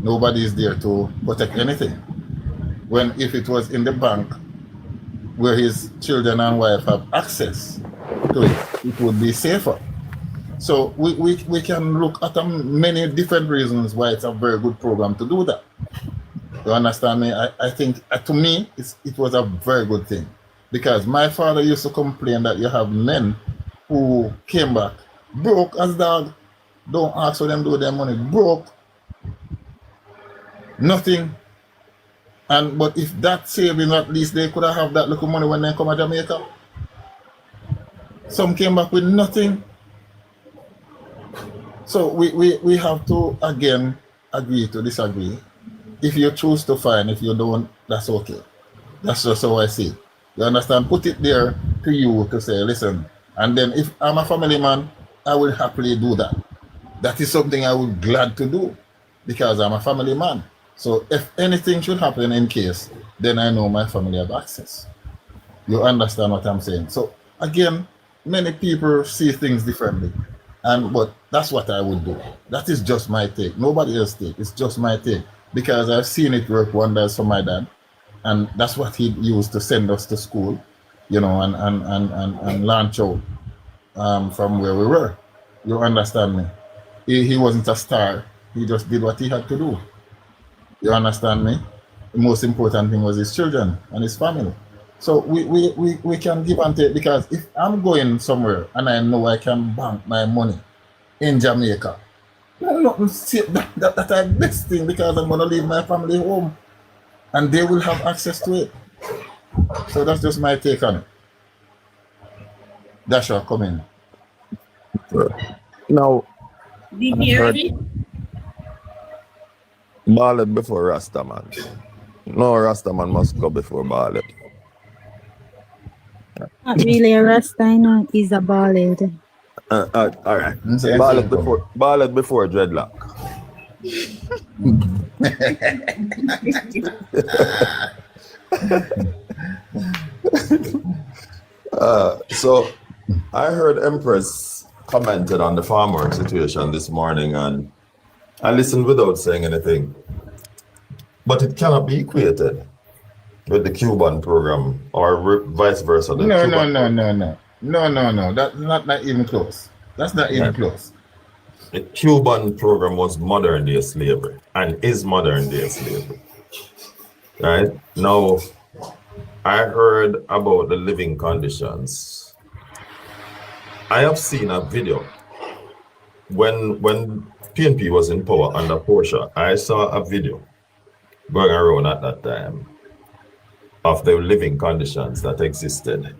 nobody is there to protect anything. When if it was in the bank where his children and wife have access to it, it would be safer. So we can look at many different reasons why it's a very good program to do that. You understand me? I think to me it was a very good thing because my father used to complain that you have men who came back broke as dog. Don't ask for them do their money broke. Nothing. But if that saving, at least they could have that little money when they come to Jamaica. Some came back with nothing. So we have to again agree to disagree if you choose to fine, if you don't, that's okay. That's just how I see it. You understand? Put it there to you to say, listen, and then if I'm a family man, I will happily do that. That is something I would glad to do because I'm a family man. So if anything should happen in case, then I know my family have access. You understand what I'm saying? So again, many people see things differently. But that's what I would do. That is just my take. Nobody else take. It's just my take. Because I've seen it work wonders for my dad. And that's what he used to send us to school, you know, and launch out from where we were. You understand me? He wasn't a star. He just did what he had to do. You understand me? The most important thing was his children and his family. So we can give and take, because if I'm going somewhere and I know I can bank my money in Jamaica, I don't see that I best thing, because I'm going to leave my family home and they will have access to it. So that's just my take on it. Dasha, come in.
Now,
Did you hear it?
Ballad before Rastaman. No, Rastaman must go before Ballad.
Not really a Rasta, you know, he's a ballad.
All right. Ballad before Dreadlock. So I heard Empress commented on the farm work situation this morning, and I listened without saying anything. But it cannot be equated with the Cuban program or vice versa.
No. That's not even close. That's not even close.
The Cuban program was modern day slavery and is modern day slavery. Right? Now, I heard about the living conditions. I have seen a video when PNP was in power under Portia. I saw a video going around at that time of the living conditions that existed.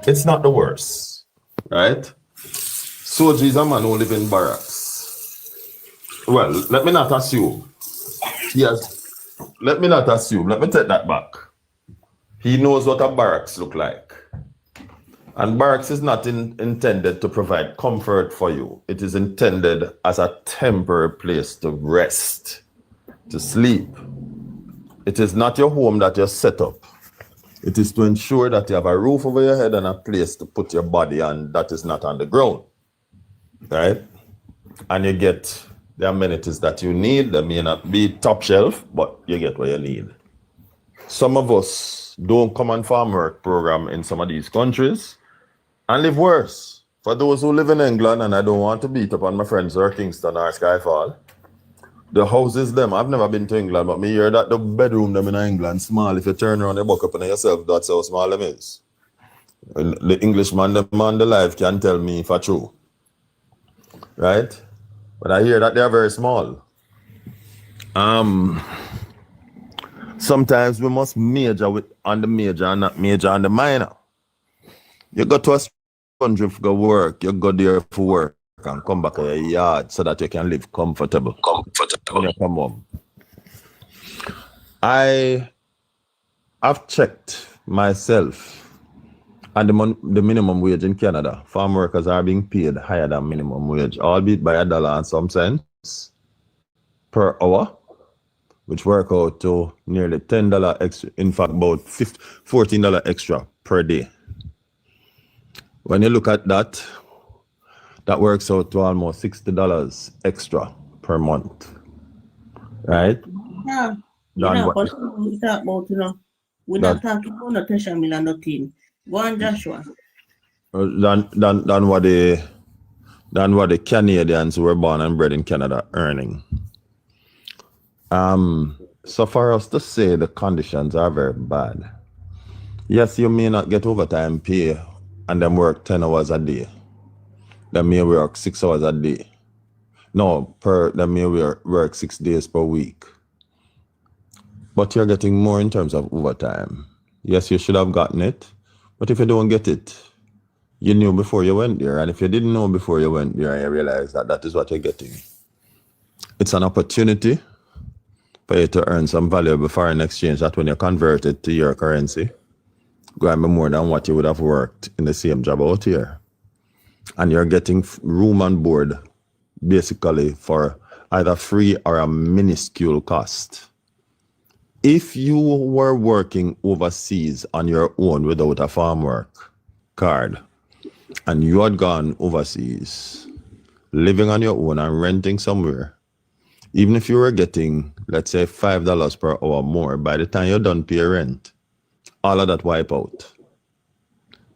It's not the worst, right? Soji is a man who live in barracks. Well, let me not assume. Let me not assume. Let me take that back. He knows what a barracks look like. And barracks is not intended to provide comfort for you. It is intended as a temporary place to rest, to sleep. It is not your home that you set up. It is to ensure that you have a roof over your head and a place to put your body on that is not on the ground, right? And you get the amenities that you need. They may not be top shelf, but you get what you need. Some of us don't come on farm work program in some of these countries and live worse. For those who live in England, and I don't want to beat up on my friends or Kingston or Skyfall, the houses them, I've never been to England, but me hear that the bedroom them in England small. If you turn around and buck up on yourself, that's how small them is. And the Englishman, the man, the life can tell me if it's true. Right? But I hear that they are very small. Sometimes we must major on the major and not major on the minor. You go to a country for work, you go there for work and come back to your yard so that you can live comfortable when you come home. I have checked myself, and the minimum wage in Canada, farm workers are being paid higher than minimum wage, albeit by $1 and some cents per hour, which work out to nearly $10 extra, in fact about $14 extra per day. When you look at that, that works out to almost $60 extra per month, right?
Yeah. We're not talking about Natasha Miller, nothing. Go on, Joshua.
Than what the Canadians who were born and bred in Canada earning. So for us to say the conditions are very bad, yes, you may not get overtime pay and them work 10 hours a day. They may work 6 hours a day. No, they may work 6 days per week. But you're getting more in terms of overtime. Yes, you should have gotten it. But if you don't get it, you knew before you went there. And if you didn't know before you went there, you realize that that is what you're getting. It's an opportunity for you to earn some valuable foreign exchange that when you convert it to your currency, going to be more than what you would have worked in the same job out here. And you're getting room on board basically for either free or a minuscule cost. If you were working overseas on your own without a farm work card, and you had gone overseas, living on your own and renting somewhere, even if you were getting, let's say, $5 per hour more, by the time you're done pay rent, all of that wipe out.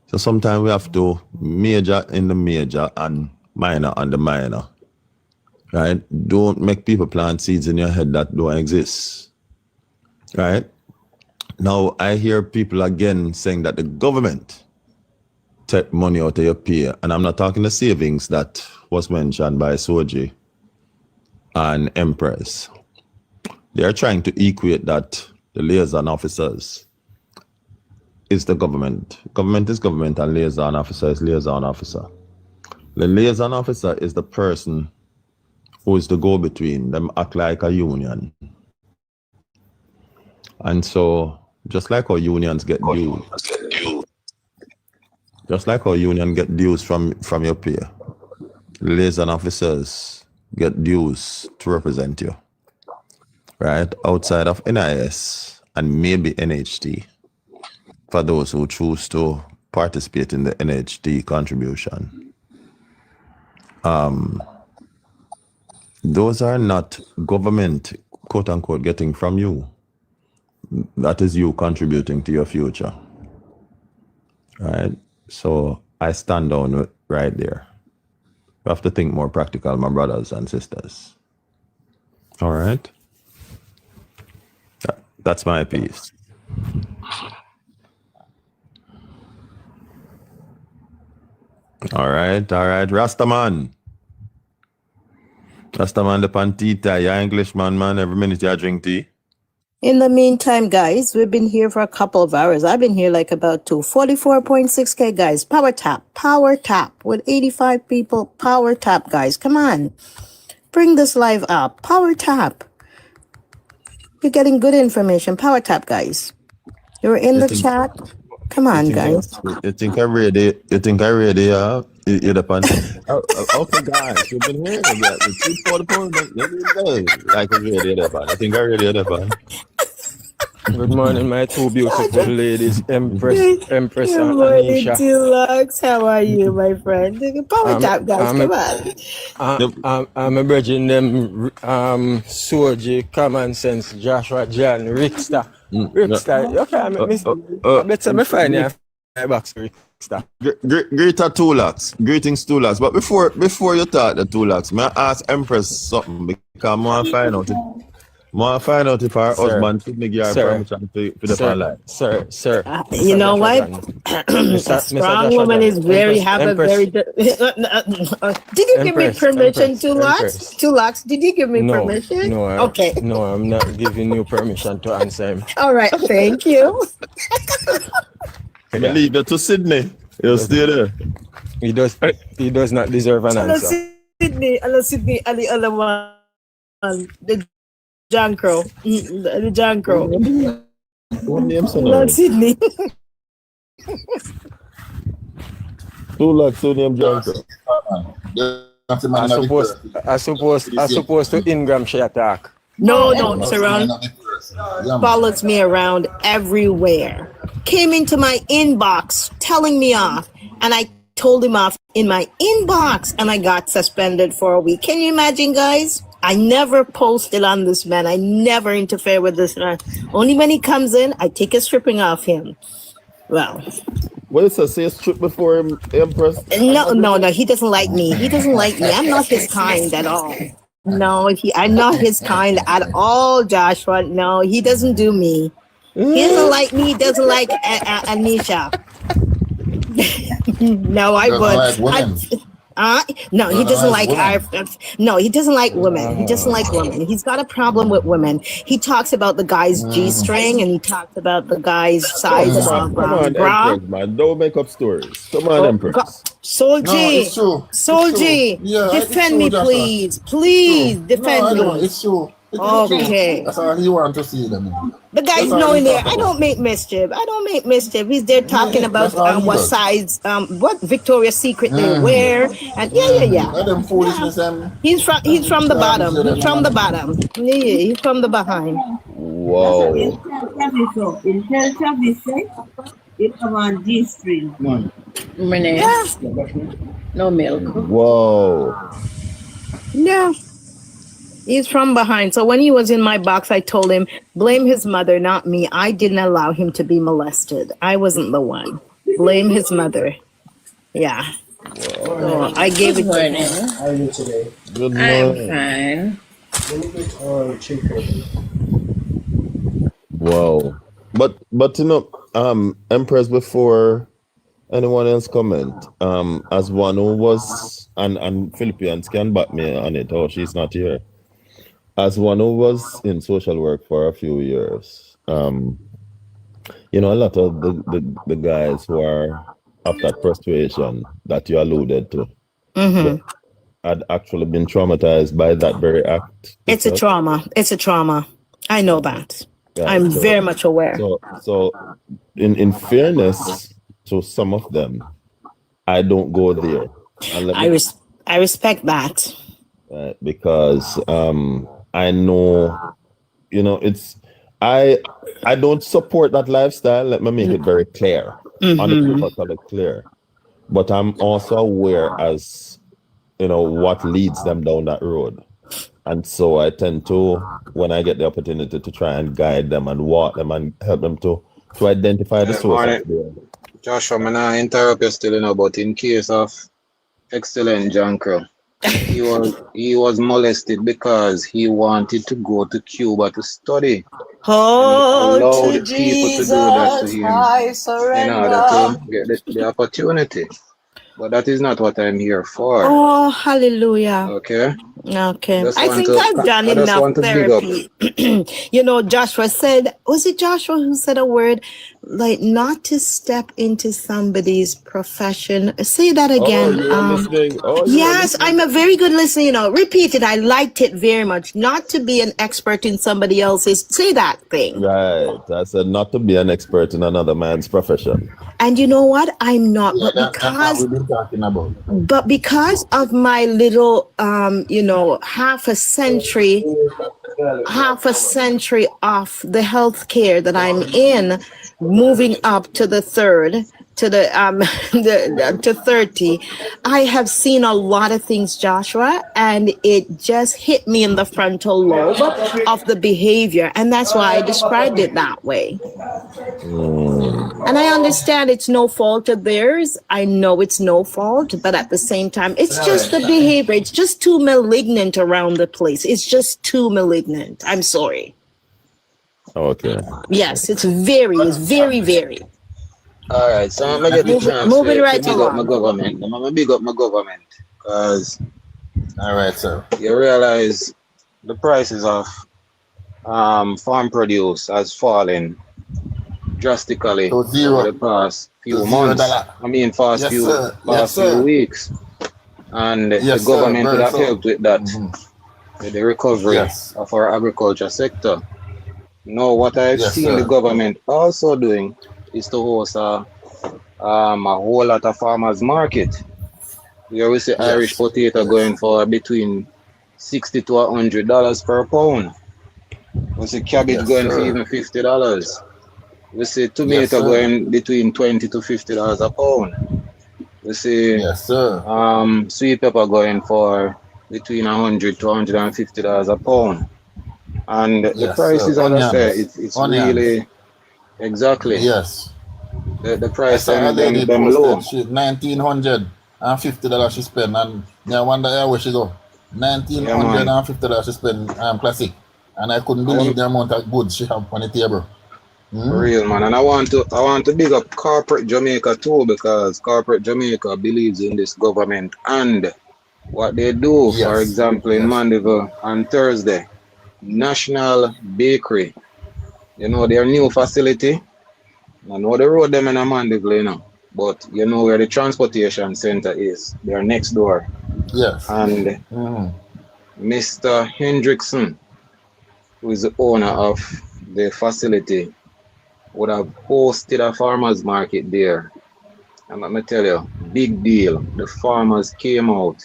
So sometimes we have to major in the major and minor on the minor, right? Don't make people plant seeds in your head that don't exist. Right? Now, I hear people again saying that the government take money out of your pay, and I'm not talking the savings that was mentioned by Soji and Empress. They are trying to equate that the liaison officers is the government. Government is government, and liaison officer is liaison officer. The liaison officer is the person who is the go-between. Them act like a union. And so, just like our unions get dues, just like our union get dues from your pay, liaison officers get dues to represent you, right? Outside of NIS and maybe NHT, for those who choose to participate in the NHT contribution. Those are not government, quote unquote, getting from you. That is you contributing to your future, right? So I stand down right there. You have to think more practical, my brothers and sisters. All right? That's my piece. All right, Rastaman. Rastaman the Pantita, you Englishman, man. Every minute you drink tea.
In the meantime, guys, we've been here for a couple of hours. I've been here like about 44.6K, guys. Power tap with 85 people. Power tap, guys. Come on. Bring this live up. Power tap. You're getting good information. Power tap, guys. You're in the chat. Come on, guys.
You think I ready? You're the pan. Okay, guys, you've been hearing that. Like a radio, I think I ready the pan.
Good morning, my two beautiful ladies, Empress and
Good morning,
Anisha.
Deluxe. How are you, my friend? Power tap, guys. Come on.
I'm a virgin them Soji, Common Sense, Joshua, John, Rickster. Okay, better me find you my box, Rickster.
Greater Tulax. Greetings, Tulax. But before you talk the Tulax, may I ask Empress something because I want to find out if our husband should make your permission to the life.
Sir.
You know what? A strong woman is very Did you give me permission, Tulax? Tulax, did you give me permission?
No.
Okay.
No, I'm not giving you permission to answer him.
All right. Thank you.
I leave it to Sydney. You'll stay there.
He does not deserve an answer.
Sydney, Ali Alawan, the John Crow. The John Crow. Not Sydney.
Tulax, name John Crow.
I suppose to Ingram she attack.
No, Saran follows me around everywhere. Came into my inbox telling me off, and I told him off in my inbox, and I got suspended for a week. Can you imagine, guys? I never posted on this man. I never interfere with this man. Only when he comes in, I take a stripping off him. Well.
What is that? Say a strip before him, Empress?
No. He doesn't like me. He doesn't like me. I'm not his kind at all. No, I'm not his kind at all, Joshua. No, he doesn't do me. He doesn't like me. He doesn't like Anisha. No, I would. No, he doesn't like he doesn't like women. He doesn't like women. He's got a problem with women. He talks about the guy's G-string and he talks about the guy's size of bra.
Empress, man. Don't make up stories. Come on, Empress.
Solji, defend me, please. Please defend me.
It's true. It is true.
Okay.
That's all he want to see them.
The guy's
That's all
knowing
he
there.
talk
I
about.
don't make mischief. I don't make mischief. He's there talking
Yeah,
about
that's all he
what
does.
size, what Victoria's Secret they
Mm-hmm.
wear, and yeah.
Let them foolishness them.
He's from the
Garbage
bottom.
to
He's from the
them.
bottom. Yeah, he's from the behind.
So
Whoa.
in Travis, so in Travis, it come on G-string.
Yeah.
No milk.
Whoa.
Yeah. He's from behind. So when he was in my box, I told him, blame his mother, not me. I didn't allow him to be molested. I wasn't the one. Blame his mother. Yeah. So I gave it to him.
How are you today?
Good
I'm
morning.
fine.
Let me get chicken.
Whoa. But you know, Empress, before anyone else comment, as one who was and Philippines can back me on it, oh, she's not here. As one who was in social work for a few years, you know, a lot of the guys who are of that persuasion that you alluded to had actually been traumatized by that very act.
It's a trauma. It's a trauma. I know that.
Yeah,
I'm
so-
very much aware.
So in fairness to some of them, I don't go there. And let me-
I respect that.
because I know, you know, I don't support that lifestyle. Let me make it very clear, unequivocally clear. But I'm also aware as, you know, what leads them down that road. And so I tend to, when I get the opportunity to try and guide them and walk them and help them to identify the source of their.
Joshua, I'm not interrupt you still, you know, but in case of excellent John Crow, he was molested because he wanted to go to Cuba to study.
Oh,
and allowed
to
people to do that to
Jesus,
him
I
in
surrender.
order to get the opportunity. But that is not what I'm here for.
Oh, hallelujah.
Okay.
Okay.
Just
I
want
think
to-
I've done
I just
enough
want to big up.
therapy. You know, Joshua said, was it Joshua who said a word like not to step into somebody's profession? Say that again.
you were listening. Oh, you were
Yes, I'm a very good listener. You know, repeat it. I liked it very much. Not to be an expert in somebody else's. Say that thing.
Right. I said not to be an expert in another man's profession.
And you know what? I'm not.
Yeah,
But
that's what we've been talking about.
But because of my little, you know, half a century off the healthcare that I'm in, moving up to the third, to the to 30, I have seen a lot of things, Joshua, and it just hit me in the frontal lobe of the behavior, and that's why I described it that way. And I understand it's no fault of theirs. I know it's no fault, but at the same time, it's just the behavior. It's just too malignant around the place. It's just too malignant. I'm sorry.
Okay.
Yes, it's very.
All right, so I'm gonna get the chance
Moving
to
right
big up
along.
my government. I'm gonna big up my government because
all right, sir.
You realize the prices of farm produce has fallen drastically
To zero.
over the past few
To
months.
$0.
I mean, past
Yes,
few
sir. Yes, sir.
few weeks, and
Yes,
the
sir.
government would
Very
have
so.
helped with that, with the recovery
Yes.
of our agriculture sector. Now, what I've
Yes,
seen
sir.
the government also doing is to host a whole lot of farmers market. We always see
Yes.
Irish potato going for between $60 to $100 per pound. We see cabbage
Yes,
going for
sir.
even $50. We see tomato
Yes, sir.
going between $20 to $50 a pound. We see
Yes, sir.
sweet pepper going for between $100 to $150 a pound. And the
Yes,
prices,
sir.
as I say,
Onions.
it's
Onions.
really exactly
Yes.
the
I
price
saw a lady
them low.
posted she $1,950 she spent, and I wonder where she go. $1,950 she spent classic, and I couldn't believe the amount of goods she have on the table.
For real, man. And I want to big up corporate Jamaica too, because corporate Jamaica believes in this government and what they do.
Yes.
For example, in Mandeville on Thursday, National Bakery, you know, their new facility. I know the road them in a Mandeville, you know, but you know where the transportation center is. They're next door.
Yes.
And Mr. Hendrickson, who is the owner of the facility, would have hosted a farmers market there. And let me tell you, big deal. The farmers came out.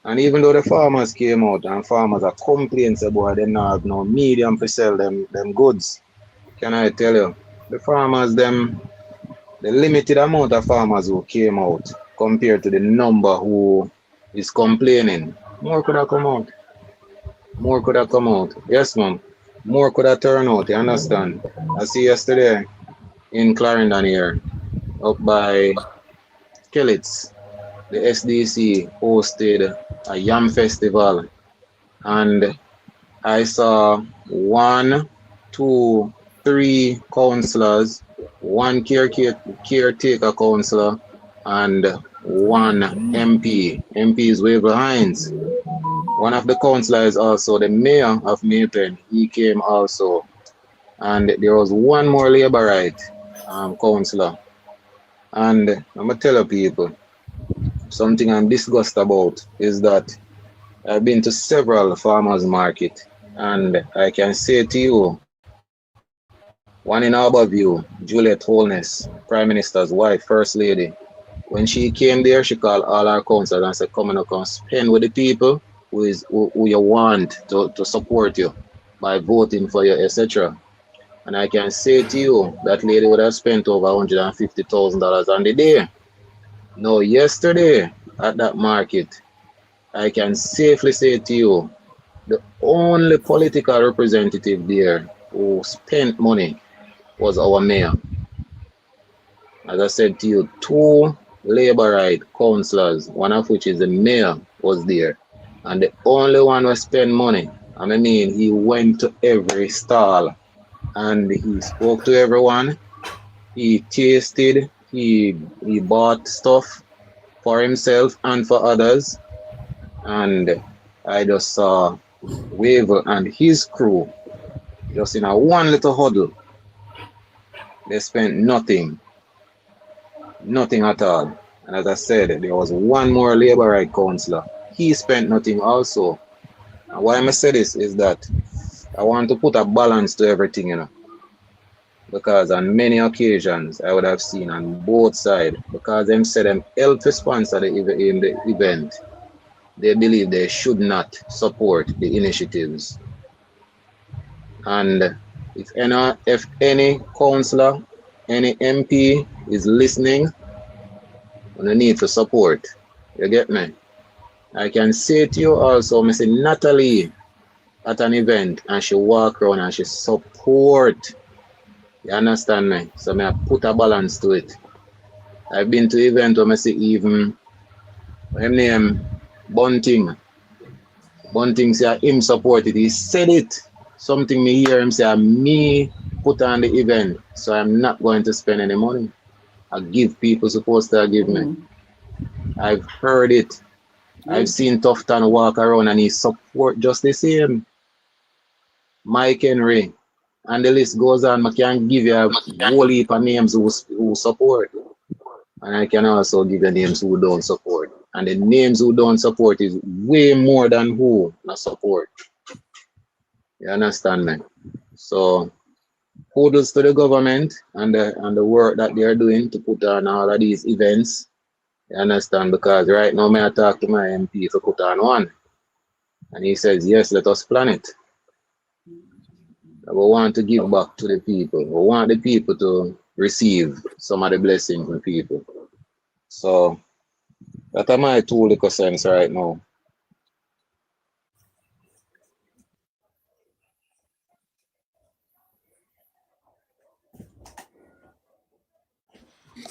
And even though the farmers came out and farmers are complaining about them not have no medium to sell them goods, can I tell you, the farmers, the limited amount of farmers who came out compared to the number who is complaining, more could have come out. More could have come out. Yes, ma'am. More could have turned out, you understand? I see yesterday in Clarendon here, up by Kellets, the SDC hosted a yam festival, and I saw 1, 2, 3 councillors, 1 caretaker councillor, and 1 MP. MP is way behind. One of the councillors is also the mayor of Maypen. He came also. And there was one more Labourite councillor. And I'm going to tell you people, something I'm disgusted about is that I've been to several farmers market, and I can say to you, one in Harborview, Juliet Holness, Prime Minister's wife, First Lady, when she came there, she called all our councillors and said, come and come spend with the people who you want to support you by voting for you, etc. And I can say to you, that lady would have spent over $150,000 on the day. Now, yesterday at that market, I can safely say to you, the only political representative there who spent money was our mayor. As I said to you, 2 Labourite councillors, one of which is the mayor, was there. And the only one who spent money, I mean, he went to every stall and he spoke to everyone. He tasted, he bought stuff for himself and for others. And I just saw Waver and his crew just in a one little huddle. They spent nothing at all. And as I said, there was one more Labourite councillor. He spent nothing also. And why I say this is that I want to put a balance to everything, you know. Because on many occasions I would have seen on both sides, because them said them help to sponsor the event, they believe they should not support the initiatives. And if any councillor, any MP is listening, we need to support. You get me? I can say to you also, I say Natalie at an event and she walk around and she support. You understand me? So I put a balance to it. I've been to event where I see even him name Bunting. Bunting say him supported. He said it. Something me hear him say me put on the event. So I'm not going to spend any money. I give people supposed to give me. I've heard it. I've seen Tufton walk around and he support just the same. Mike Henry. And the list goes on. I can give you a whole heap of names who support. And I can also give you names who don't support. And the names who don't support is way more than who not support. You understand me? So kudos to the government and the work that they are doing to put on all of these events. You understand? Because right now I talk to my MP to put on one. And he says, yes, let us plan it. We want to give back to the people. We want the people to receive some of the blessings from people. So that are my 2 little cents right now.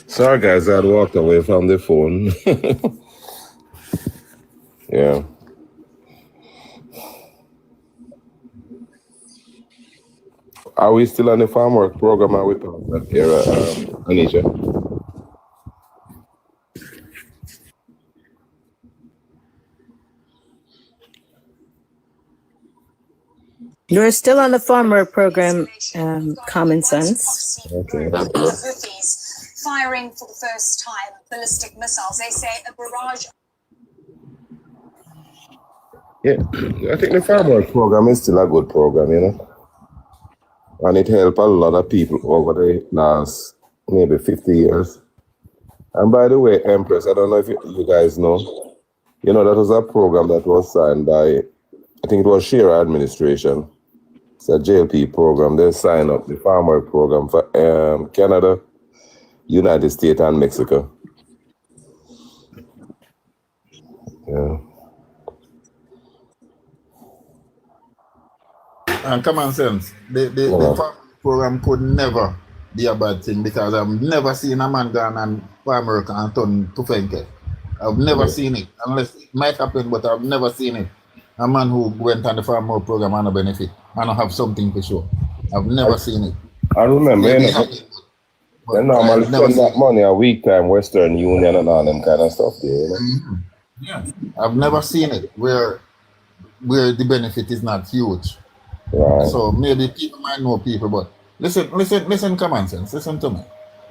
Sorry, guys, I had walked away from the phone. Yeah. Are we still on the farm work program? Are we past that era, Anisha?
You're still on the farmer program, Common Sense.
Okay.
Houthis firing for the first time ballistic missiles. They say a barrage.
Yeah, I think the farm work program is still a good program, you know. And it helped a lot of people over the last maybe 50 years. And by the way, Empress, I don't know if you guys know, that was a program that was signed by, I think it was Shearer administration. It's a JLP program. They signed up the farm work program for Canada, United States, and Mexico. Yeah.
And common sense, the farm program could never be a bad thing because I've never seen a man go and farm work and turn to Fenke. I've never seen it, unless it might happen, but I've never seen it. A man who went on the farm work program and a benefit and have something to show. I've never seen it.
I remember, they normally spend that money a week time, Western Union and all them kind of stuff there.
Yeah. I've never seen it where the benefit is not huge.
Right.
So maybe people might know people, but listen, common sense, listen to me.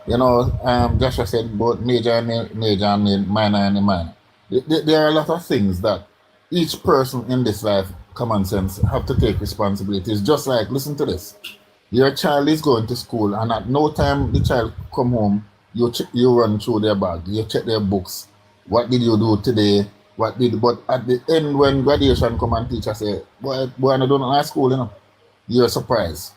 Joshua said both major and minor and minor. There are a lot of things that each person in this life, common sense, have to take responsibilities. Just like, listen to this. Your child is going to school and at no time the child come home, you run through their bag, you check their books. What did you do today? But at the end, when graduation come and teacher say, boy, I don't know high school, you're surprised.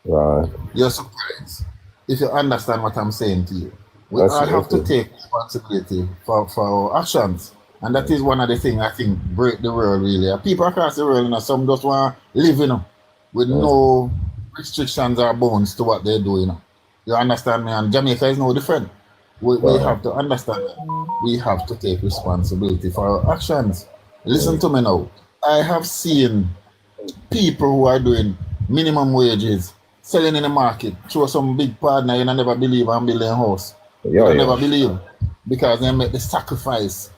Right.
You're surprised. If you understand what I'm saying to you. We all have to take responsibility for our actions. And that is one of the things I think break the world really. People across the world, some just want to live, with no restrictions or bounds to what they do, You understand me? And Jamaica is no different. We have to understand that. We have to take responsibility for our actions. Listen to me now. I have seen people who are doing minimum wages, selling in the market, through some big partner you never believe and build a house. Never believe. Because they make the sacrifice.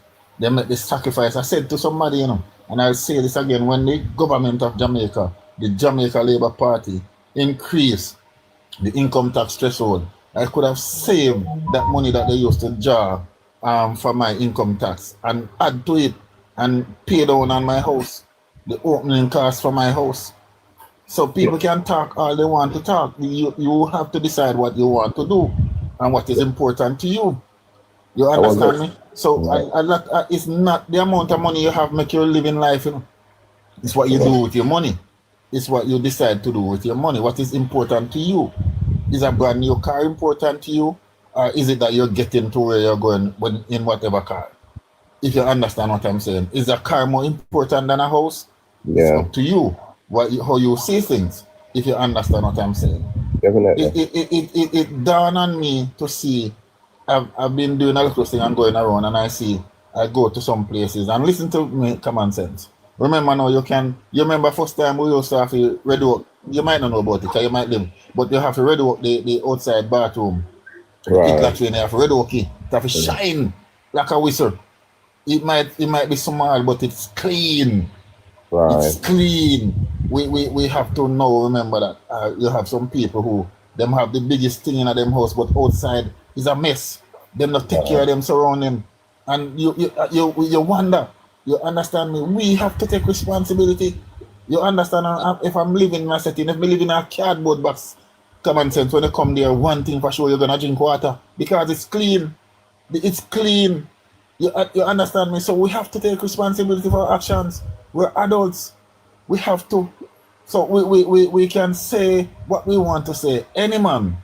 I said to somebody, and I'll say this again, when the government of Jamaica, the Jamaica Labour Party, increased the income tax threshold, I could have saved that money that they used to draw for my income tax and add to it and pay down on my house, the opening cost for my house. So people can talk all they want to talk. You have to decide what you want to do and what is important to you. You understand me? So it's not the amount of money you have make your living life. It's what you do with your money. It's what you decide to do with your money. What is important to you? Is a brand new car important to you? Or is it that you're getting to where you're going in whatever car? If you understand what I'm saying. Is a car more important than a house?
Yeah.
It's up to you. How you see things, if you understand what I'm saying.
Definitely.
It dawned on me to see, I've been doing a little thing and going around and I go to some places and listen to me, common sense. Remember now, you remember first time we used to have to red work, you might not know about it, because you might live, but you have to red work the outside bathroom.
Right.
You have to red work it, have to shine like a whistle. It might be small, but it's clean.
Right.
It's clean. We have to now remember that you have some people who them have the biggest thing in them house, but outside is a mess. Them not take care of them surrounding, and you wonder. You understand me? We have to take responsibility. You understand? If I'm living in a setting, if I live in a cardboard box, common sense. When you come there, one thing for sure, you're gonna drink water because it's clean. It's clean. You understand me? So we have to take responsibility for our actions. We're adults. We have to. So we can say what we want to say. Any man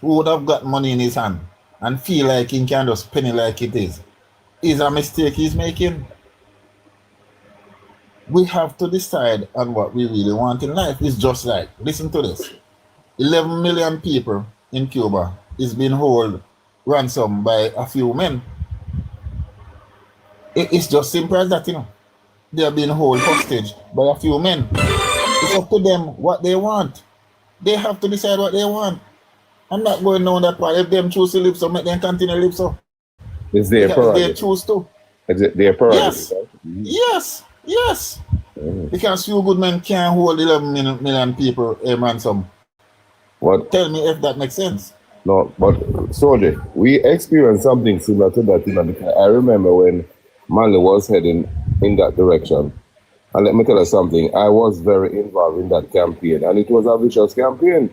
who would have got money in his hand and feel like he can just penny like it is a mistake he's making. We have to decide on what we really want in life. It's just like, listen to this. 11 million people in Cuba is being held ransom by a few men. It's just simple as that, They are being held hostage by a few men. It's up to them what they want. They have to decide what they want. I'm not going down that part. If them choose to live so, make them continue to live so.
It's their prerogative.
They choose to.
Is it their prerogative?
Yes. Because few good men can't hold 11 million people a ransom.
What?
Tell me if that makes sense.
No, but Soldier, we experienced something similar to that, because I remember when Manley was heading in that direction, And let me tell you something, I was very involved in that campaign, and it was a vicious campaign.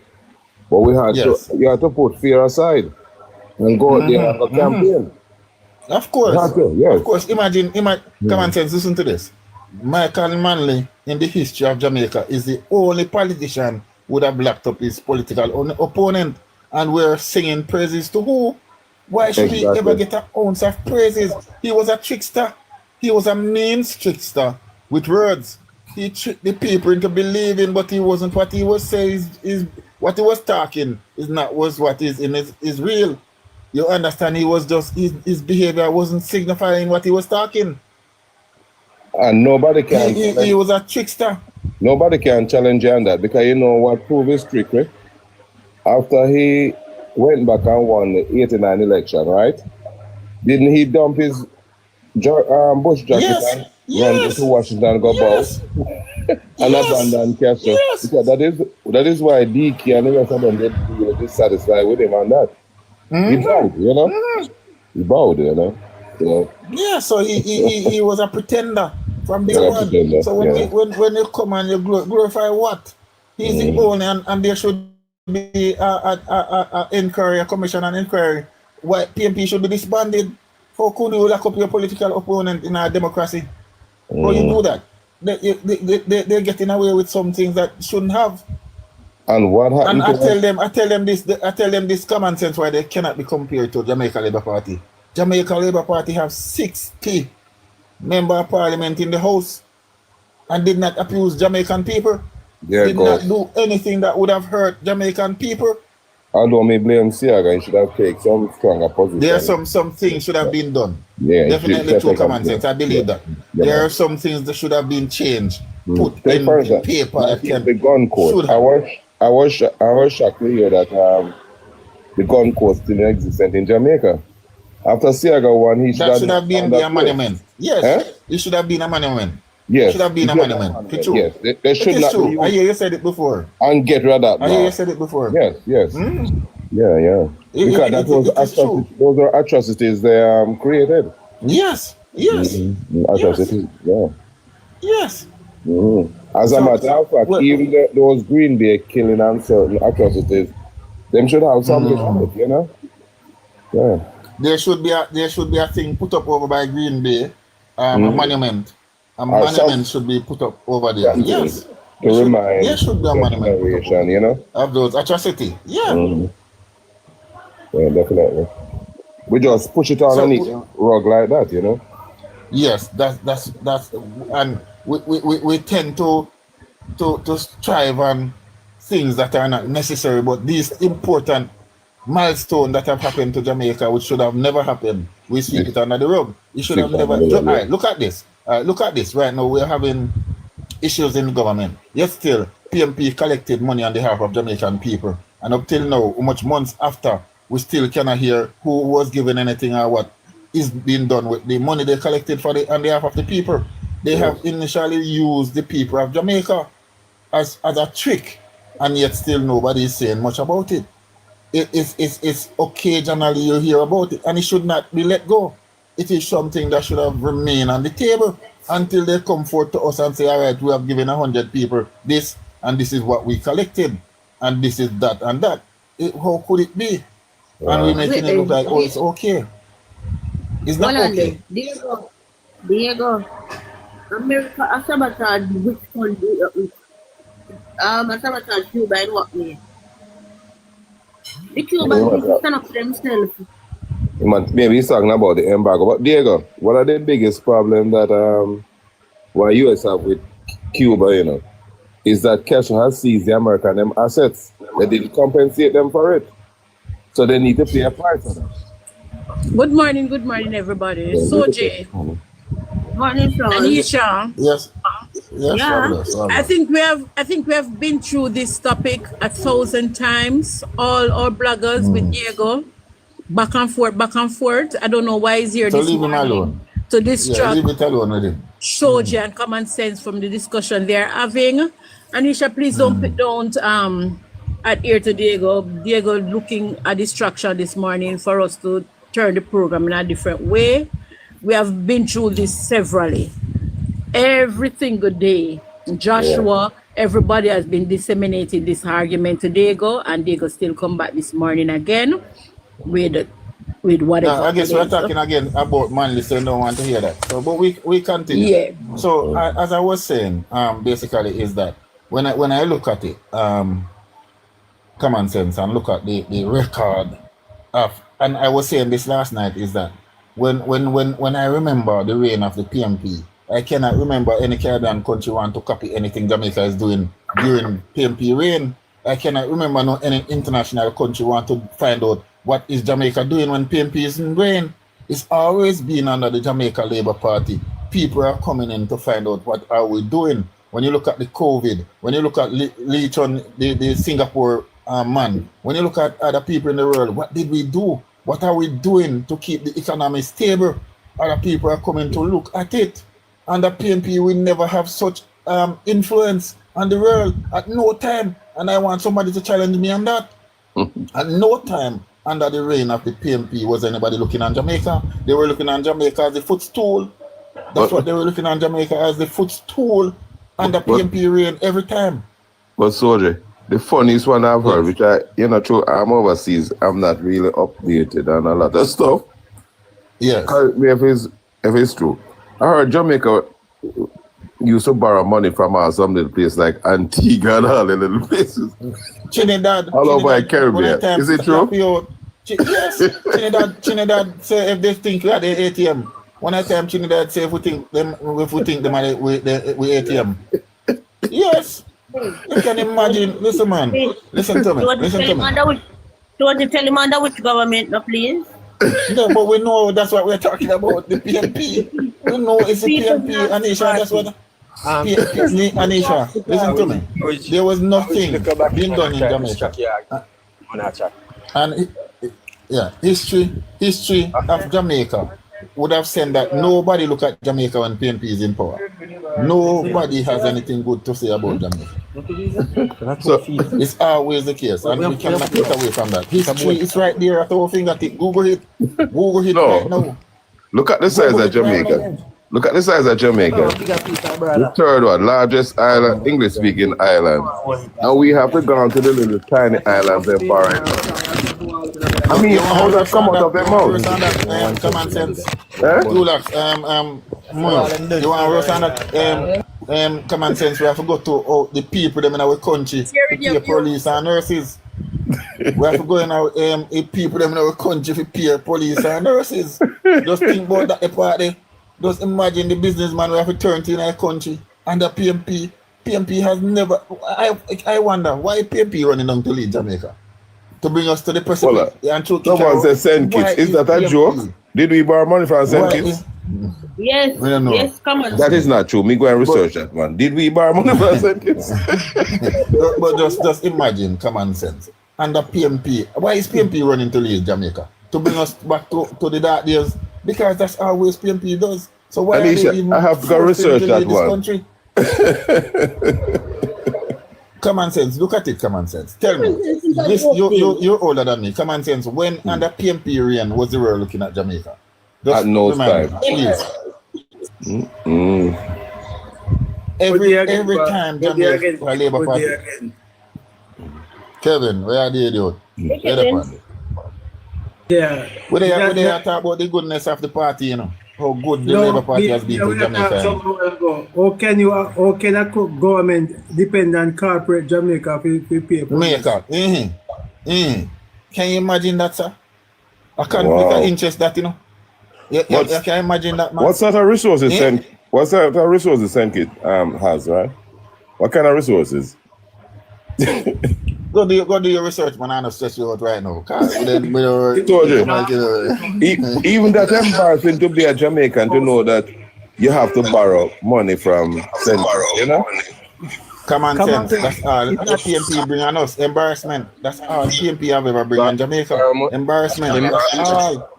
But we had you had to put fear aside and go out there and go campaign.
Of course.
You had to, yes.
Of course. Imagine, common sense, listen to this. Michael Manley, in the history of Jamaica, is the only politician who would have blacked up his political opponent. And we're singing praises to who? Why should he ever get an ounce of praises? He was a trickster. He was a means trickster with words. He tricked the people into believing, but he wasn't what he was saying. Is what he was talking is not was what is in is real. You understand? He was just his behavior wasn't signifying what he was talking.
And nobody can.
He was a trickster.
Nobody can challenge you on that, because you know what proved his trickery? After he went back and won the 89 election, right? Didn't he dump his bush jacket and run to Washington and go bow and abandon Castro? Because that is why DK and the rest of them get really dissatisfied with him on that. He bowed, you know? He bowed, you know?
Yeah, so he was a pretender from day one. So when you come and you glorify what? He's the only, and there should be a inquiry, a commission and inquiry. Why PNP should be disbanded? How could you lock up your political opponent in a democracy? How you do that? They're getting away with some things that shouldn't have.
And what happened?
And I tell them this common sense why they cannot be compared to Jamaica Labour Party. Jamaica Labour Party have 60 member of parliament in the house and did not abuse Jamaican people. Did not do anything that would have hurt Jamaican people.
Although me blame Siaga, he should have taken some stronger position.
There are some things should have been done.
Yeah,
definitely through common sense. I believe that. There are some things that should have been changed. Put in paper that can
the gun code. I was shocked to hear that the gun code still existent in Jamaica. After Siaga won, he should have
been a monument. Yes, it should have been a monument.
Yes,
it should have been a monument. It's true.
Yes, they should not.
True. I hear you said it before.
And get rid of that.
I hear you said it before.
Yes. Yeah. Because that was atrocities. Those are atrocities they created.
Yes.
Atrocities. Yeah.
Yes.
As a matter of fact, even those Green Bay killing and certain atrocities, them should have something on it, you know. Yeah.
There should be a thing put up over by Green Bay, a monument. A monument should be put up over there. Yes.
To remind.
There should be a monument put up
you know,
of those atrocities. Yeah.
Yeah, definitely. We just push it on underneath rug like that, you know.
Yes, that's and we tend to strive on things that are not necessary, but these important milestones that have happened to Jamaica, which should have never happened, we sweep it under the rug. It should have never. All right, look at this. Look at this. Right now, we're having issues in the government. Yet still, PNP collected money on behalf of Jamaican people, and up till now, how much months after, we still cannot hear who was given anything or what is being done with the money they collected on behalf of the people. They have initially used the people of Jamaica as a trick, and yet still nobody is saying much about it. It's occasionally you hear about it, and it should not be let go. It is something that should have remained on the table until they come forth to us and say, all right, we have given 100 people this, and this is what we collected, and this is that and that. How could it be? And we making it look like, oh, it's okay. It's not okay.
Diego, America, I sabotage which country? I sabotage Cuba in what way? The Cubans stand up for themselves.
Maybe he's talking about the embargo. But Diego, what are the biggest problems that US have with Cuba, you know, is that Castro has seized the American assets. They didn't compensate them for it. So they need to pay a price on it.
Good morning, everybody. Soji.
Morning,
Anisha.
Yes.
Yeah. I think we have been through this topic 1,000 times. All our bloggers with Diego, back and forth. I don't know why he's here this morning.
Leave him alone.
To distract.
Leave it alone with him.
Soji and common sense from the discussion they're having. Anisha, please don't adhere to Diego. Diego looking a distraction this morning for us to turn the program in a different way. We have been through this severally. every single day. Joshua, everybody has been disseminating this argument to Dago, and Dago still come back this morning again with whatever.
No, I guess we're talking again about Manly, so you don't want to hear that. So, but we continue.
Yeah.
So, as I was saying, basically is that when I look at it, common sense, and look at the record of, and I was saying this last night, is that when I remember the reign of the PNP, I cannot remember any Caribbean country want to copy anything Jamaica is doing during PNP reign. I cannot remember no any international country want to find out what is Jamaica doing when PNP is in reign. It's always been under the Jamaica Labour Party. People are coming in to find out what are we doing. When you look at the COVID, when you look at Leachon, the Singapore man, when you look at other people in the world, what did we do? What are we doing to keep the economy stable? Other people are coming to look at it. Under PNP, we never have such influence on the world at no time. And I want somebody to challenge me on that. At no time under the reign of the PNP was anybody looking on Jamaica. They were looking on Jamaica as the footstool. That's what they were looking on Jamaica as, the footstool under PNP reign every time.
But Soji, the funniest one I've heard, which true, I'm overseas, I'm not really updated on a lot of stuff.
Yes.
If it's true. I heard Jamaica used to borrow money from some little place like Antigua and all the little places.
Trinidad.
All over the Caribbean. Is it true?
Yes. Trinidad say if they think we had the ATM. One time Trinidad say if we think them with ATM. Yes. You can imagine. Listen, man. Listen to me.
Don't you tell him under which government, no, please?
No, but we know that's what we're talking about, the PNP. We know it's the PNP, Anisha, that's what... Anisha, listen to me. There was nothing being done in Jamaica. And history of Jamaica would have said that nobody look at Jamaica when PNP is in power. Nobody has anything good to say about Jamaica. So it's always the case, and we cannot get away from that. History is right there at our fingertip. Google it right now.
Look at the size of Jamaica. Look at the size of Jamaica. The third one, largest island, English-speaking island. And we have to go to the little tiny islands and foreign. I mean, how does come out of their mouth?
Common sense. You want to roast on that common sense? We have to go to the people them in our country, the police and nurses. We have to go in our people them in our country to pay police and nurses. Just think about that party. Just imagine the businessman we have to turn to in our country under PNP. PNP has never. I wonder why PNP running down to lead Jamaica to bring us to the precipice.
Someone said St. Kitts. Is that a joke? Did we borrow money from St. Kitts?
Yes. Yes, come on.
That is not true. Me go and research that, man. Did we borrow money from St. Kitts?
But just imagine common sense. Under PNP, why is PNP running to lead Jamaica? To bring us back to the dark days? Because that's always PNP does. So why
Alicia,
are they even
I have to go research that one.
Country? Common sense, look at it, common sense. Tell me, you're older than me. Common sense, when under PNP reign was the world looking at Jamaica? Just
at no time.
Please. Every time Jamaica Labour Party. Kevin, where are they doing?
Yeah.
When they talk about the goodness of the party, you know, how good the Labour Party has been to Jamaica.
How can a government depend on corporate Jamaica to pay for
Jamaica? Can you imagine that, sir? A conflict of interest that, you know? You can imagine that, man.
What sort of resources St. Kitts has, right? What kind of resources?
Go do your research, man. I'm not stress you out right now.
Even that embarrassing to be a Jamaican to know that you have to borrow money from St. Kitts, you know?
Common sense. That's all the PNP bring on us. Embarrassment. That's all PNP have ever bring on Jamaica. Embarrassment. That's all.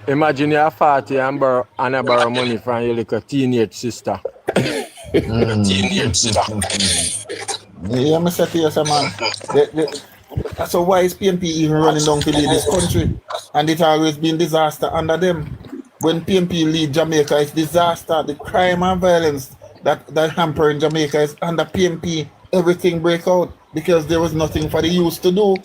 Imagine you're 40 and I borrow money from your little teenage sister.
Yeah, I said to you, man. So why is PNP even running down to lead this country? And it's always been disaster under them. when PNP lead Jamaica, it's disaster. The crime and violence that hamper in Jamaica is under PNP. Everything break out because there was nothing for the youth to do.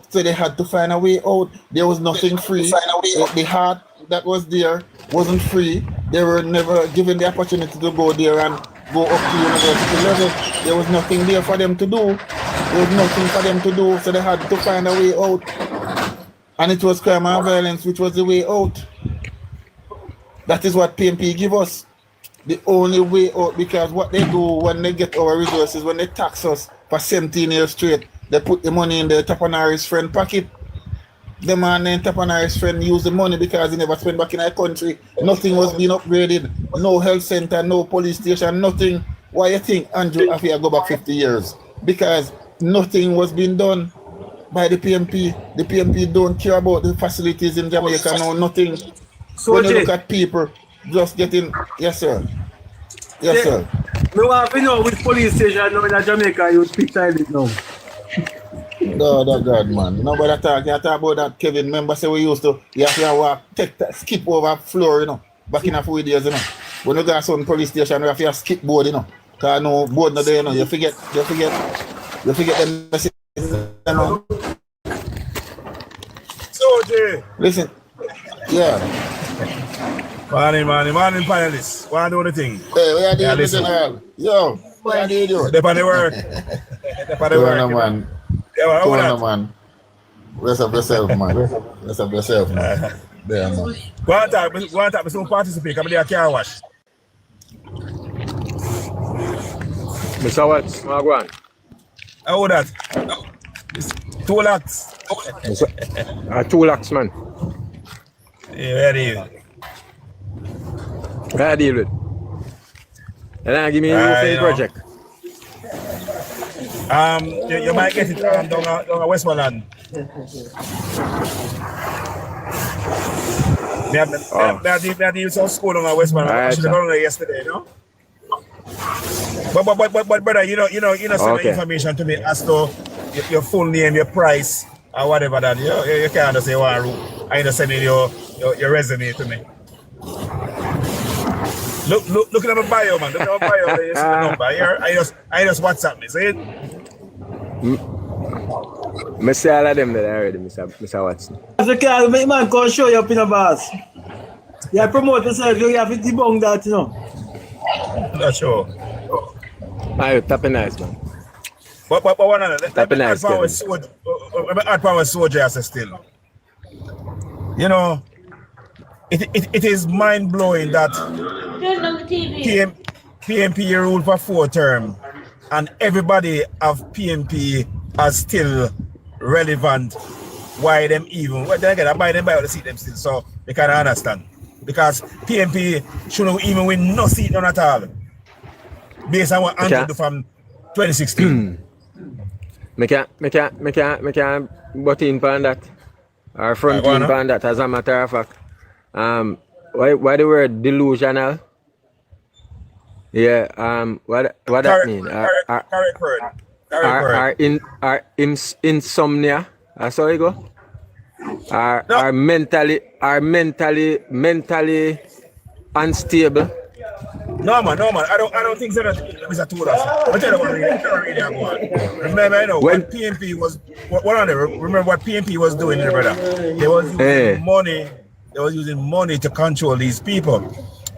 So they had to find a way out. There was nothing free. The heart that was there wasn't free. They were never given the opportunity to go there and go up to university level. There was nothing there for them to do. There was nothing for them to do. So they had to find a way out. And it was crime and violence, which was the way out. That is what PNP give us. The only way out, because what they do when they get our resources, when they tax us for 17 years straight, they put the money in the entrepreneur's friend pocket. The man, the entrepreneur's friend, use the money because he never spent back in our country. Nothing was being upgraded. No health center, no police station, nothing. Why you think Andrew Afia go back 50 years? Because nothing was being done by the PNP. The PNP don't care about the facilities in Jamaica, no, nothing. So when you look at people just getting, yes sir. Yes sir.
We want to know which police station now in Jamaica you speak silent now.
God, man. Nobody talk about that, Kevin. Remember, say we used to, you have to walk, skip over floor, you know, back in a few days, you know. When you go to some police station, you have to skip board, you know. Because no board not there, you know. You forget the message, you know.
So, Jay.
Listen, yeah.
Morning, panelists. What are the thing?
Hey, we are doing the general. Yo, what are you doing?
They're on the work. They're on the work,
man. Man. Rest of yourself, man. Rest of yourself, man. There, man.
Go on top, some participate. Come there, car wash.
Mr. Watts, go on.
How that? 2 lakhs.
2 lakhs, man.
Yeah, where are you?
Where I deal with? And then give me a project.
You might get it down Westmoreland. I did some school on Westmoreland. I should have gone there yesterday, you know. But brother, you know some information to me as to your full name, your price, or whatever that you can't just say one room. I just send your resume to me. Look at my bio, man. Look at my bio. You see the number here. I just WhatsApp me. See it?
I say all of them that already, Mr. Watson.
As a car, make man come show you up in a boss. You promote yourself, you have to debunk that, you know.
Not sure.
Alright, tapping nice, man.
But one other.
Tapping nice,
Kevin. Add power soldier still. You know, it is mind blowing that PNP ruled for 4 terms and everybody of PNP are still relevant. Why them even? Well, then again, I buy them by the seat them still, so they can't understand. Because PNP shouldn't even win no seat none at all. Based on what Andrew do from 2016.
Me can't butt in on that. Or front in on that, as a matter of fact. Why the word delusional? Yeah, what that mean?
Correct word.
Are insomnia? That's how you go? Are mentally unstable?
No man. I don't think so. Mr. Turas. I tell you what really go on. Remember, I know what PNP was. Remember what PNP was doing, brother? They was using money. They was using money to control these people.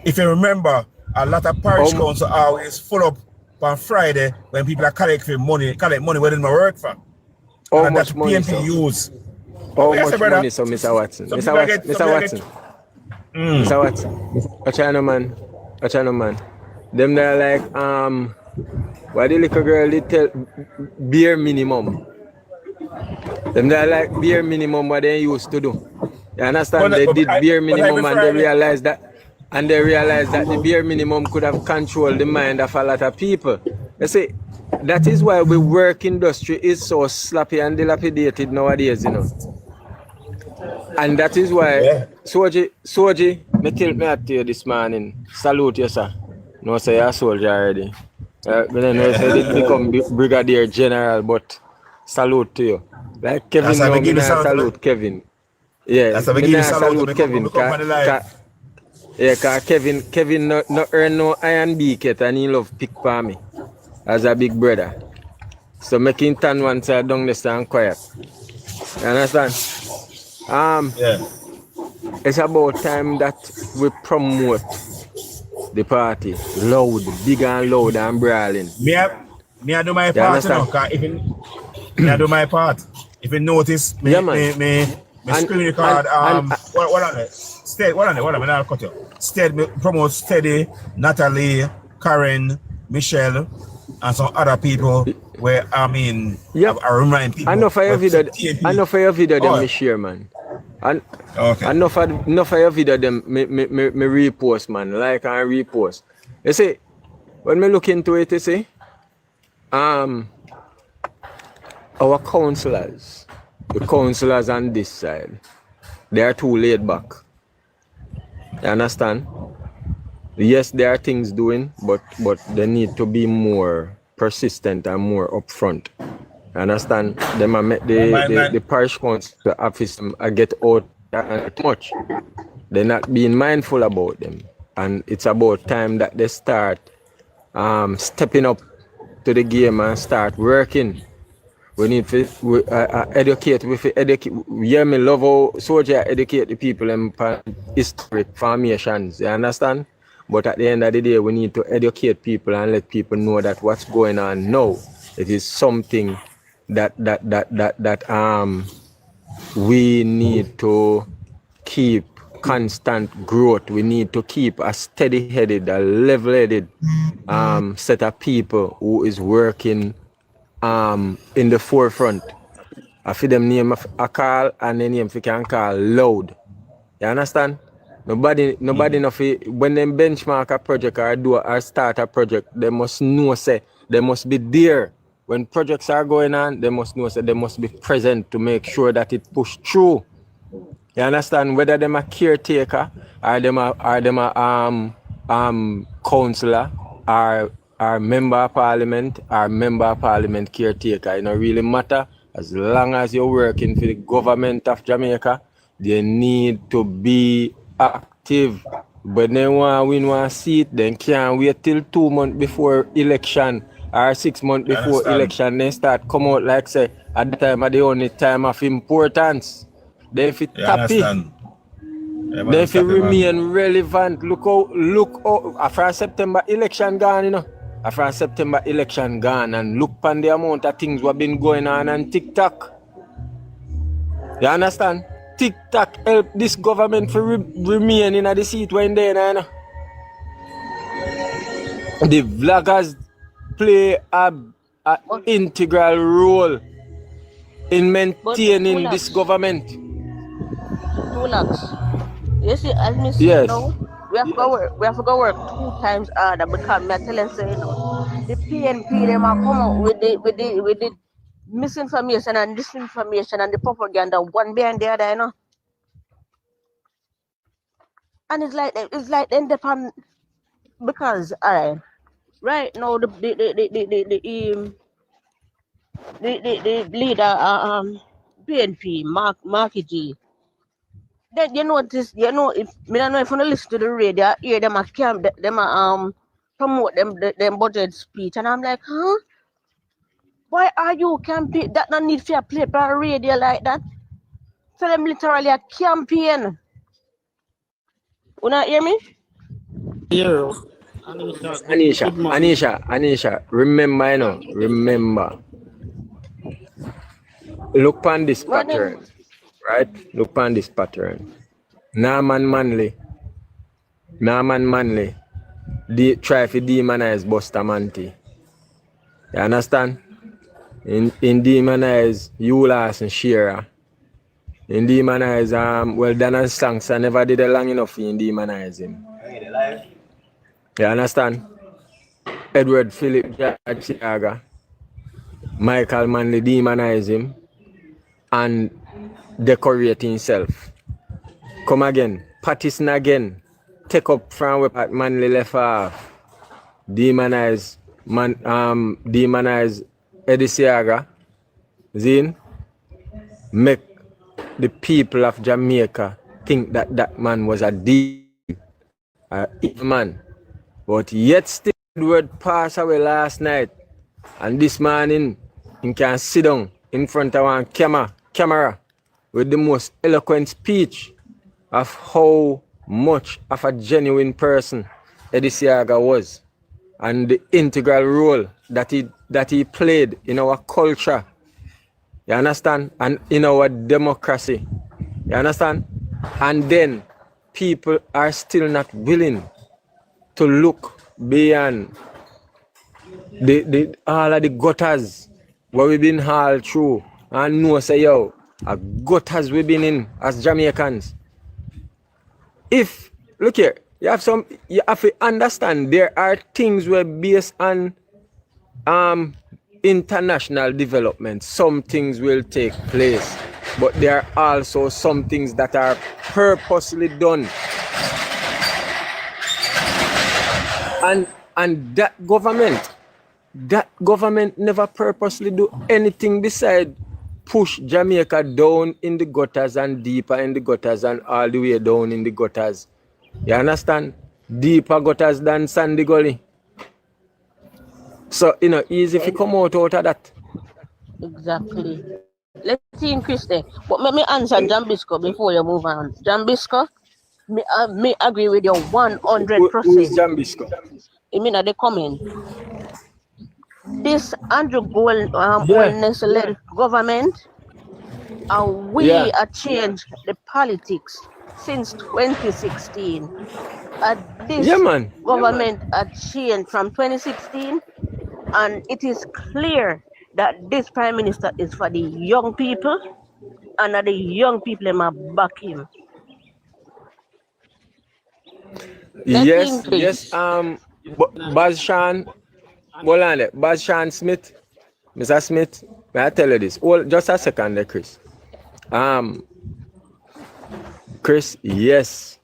If you remember, a lot of parish council always full up on Friday when people are collect money where they don't work for.
How much money?
PNP use.
How much money, so Mr. Watson? Mr. Watson. A China man. Them they're like, why the little girl they tell bare minimum. Them they're like bare minimum what they used to do. You understand? They did bare minimum and they realized that the bare minimum could have controlled the mind of a lot of people. You see, that is why the work industry is so sloppy and dilapidated nowadays, you know. And that is why Soji, me tell me at you this morning, salute you, sir. No say you're a soldier already. But then I say they become brigadier general, but salute to you. Like Kevin, no, me salute Kevin. Yeah, me salute Kevin. Yeah, cause Kevin no earn no iron beak yet and he love pick for me as a big brother. So make him turn one side down the stand quiet. You understand?
Yeah.
It's about time that we promote the party loud, big and loud and brawling.
Me I do my
You
part, you know,
understand?
cause if me I do my part. If you notice,
Yeah, man.
me screen record what on it? Steady, what on it? What on it? I'll cut you. Steady, me promote Steady, Natalie, Karen, Michelle, and some other people where I mean I remind people.
I know for your video,
PNP.
I know for your video them
Oh.
me share, man. And
okay.
enough for your video them me repost, man. Like and repost. You see, when me look into it, you see, our councillors, the councillors on this side, they are too laid back. You understand? Yes, there are things doing, but they need to be more persistent and more upfront. You understand? They might make the parish council office get out that much. They're not being mindful about them. And it's about time that they start stepping up to the game and start working. We need to educate. Yeah, me love how soldier educate the people and historic formations. You understand? But at the end of the day, we need to educate people and let people know that what's going on now. It is something that we need to keep constant growth. We need to keep a steady-headed, a level-headed set of people who is working in the forefront. I feel them name a call and the name can call loud. You understand? Nobody when them benchmark a project or do or start a project, they must know say they must be there. When projects are going on, they must know say they must be present to make sure that it push through. You understand? Whether them a caretaker or them a councillor or member of parliament or member of parliament caretaker, it don't really matter. As long as you're working for the government of Jamaica, they need to be active. But they want to win one seat, then can't wait till 2 months before election or 6 months before election. Then start come out like say at the time of the only time of importance. Then if it tappy, then if it remain relevant, look out after September election gone, you know. After September election gone and look on the amount of things what been going on TikTok. You understand? TikTok help this government to remain in the seat when they you know. The vloggers play a integral role in maintaining this government.
You see, as me say,
Yes.
now, we have to go work 2 times harder because me tell you say, you know, the PNP them are come out with the misinformation and disinformation and the propaganda one behind the other, you know. And it's like them depend because right now the leader PNP Marky G. Then you notice, if me don't know if you listen to the radio, hear them promote them budget speech, and I'm like, huh? Why are you campaign? That not need for play per radio like that. So them literally a campaign. You not hear me?
Yeah.
Anisha, remember, you know, remember. Look on this pattern, right? Look on this pattern. Norman Manley, try to demonize Bustamante. You understand? In demonize Eulas and Shearer. In demonize Dan and Slanks, I never did it long enough in demonize him. You understand? Edward Philip Jaga, Michael Manley demonize him and decorate himself. Come again, Pattison again, take up from where Pat Manley left off. Demonize Eddie Seaga. Zin, make the people of Jamaica think that man was a demon. evil man. But yet still the word passed away last night. And this morning, he can sit down in front of one camera with the most eloquent speech of how much of a genuine person Eddie Seaga was and the integral role that he played in our culture. You understand? And in our democracy. You understand? And then people are still not willing to look beyond all of the gutters where we've been hauled through and know say yo, a gutters we've been in as Jamaicans. If look here, you have to understand there are things where based on international development, some things will take place, but there are also some things that are purposely done. And that government never purposely do anything beside push Jamaica down in the gutters and deeper in the gutters and all the way down in the gutters. You understand? Deeper gutters than Sandy Gully. So, easy if you come out of that.
Exactly. Let's see in Chris there. But let me answer John Bisco before you move on. John Bisco, me agree with you 100%.
Who is John Bisco?
I mean, they comment. This Andrew Goldness-led government, we are changed the politics since 2016. This government changed from 2016, and it is clear that this prime minister is for the young people, and that the young people are back him.
Yes. Bazshan Smith, Mr. Smith, may I tell you this? Well, just a second there, Chris. Chris, yes,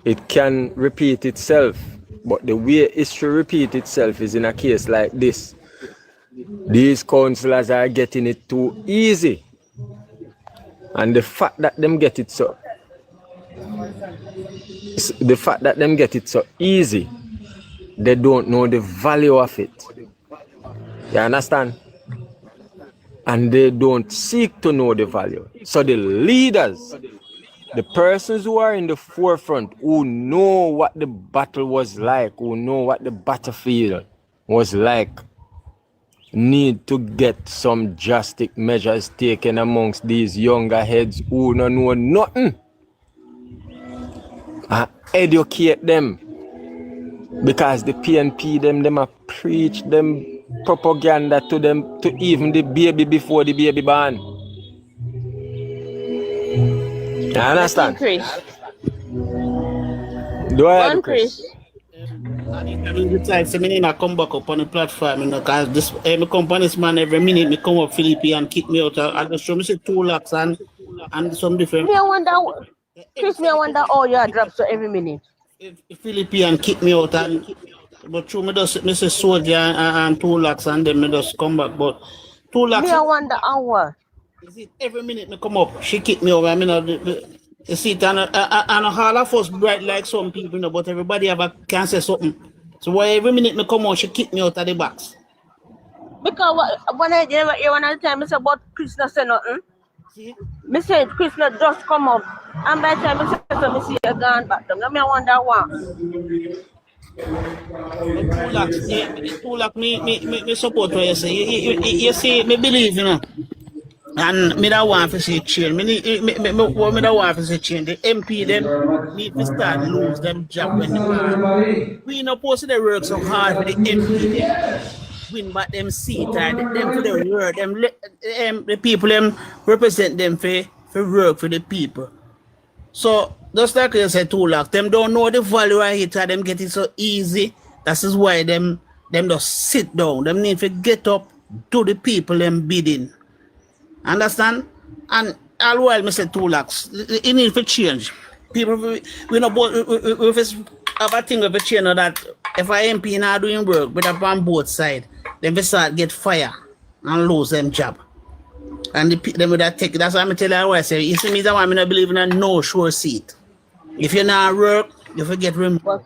it can repeat itself, but the way history repeats itself is in a case like this. These councillors are getting it too easy. And the fact that them get it so easy, they don't know the value of it. You understand? And they don't seek to know the value. So the leaders, the persons who are in the forefront, who know what the battle was like, who know what the battlefield was like, need to get some drastic measures taken amongst these younger heads who don't know nothing. And educate them. Because the PNP, them are preach them propaganda to them, to even the baby before the baby born. You understand?
Chris.
Do I have Chris?
Every time I come back up on the platform, because this company's man every minute me come up Philippe and kick me out. I just show me say 2 lakhs and some different.
I wonder how you drop so every minute.
Philippe and kick me out, but through me just me say soldier and 2 lakhs and then me just come back. But 2 lakhs.
I wonder how.
Is it every minute me come up, she kick me over. I mean, you see it, and all of us bright like some people, but everybody can say something. So why every minute me come out, she kick me out of the box.
Because when I hear one of the time, I say about Chris not say nothing. Me say Chris not just come up, and by the time I say so, me see you gone back down. I wonder why.
2 lakhs, 2 lakhs, me support what you say. You see, me believe, And me don't want to see change. Me don't want to see change. The MP them need to start lose them job when they pass. We not supposed to work so hard for the MP them win back them seat and them for the work. The people them represent them for work for the people. So just like you said, 2 lakhs, them don't know the value of it and them get it so easy. That is why them just sit down. Them need to get up, do the people them bidding. Understand? And all while I said 2 lakhs, it needs to change. People, we have a thing with a change that if an MP not doing work, but up on both sides, then we start get fire and lose them job. And them with that that's why I'm telling you what I say. You see me, that one I believe in a no sure seat. If you not work, You forget remember.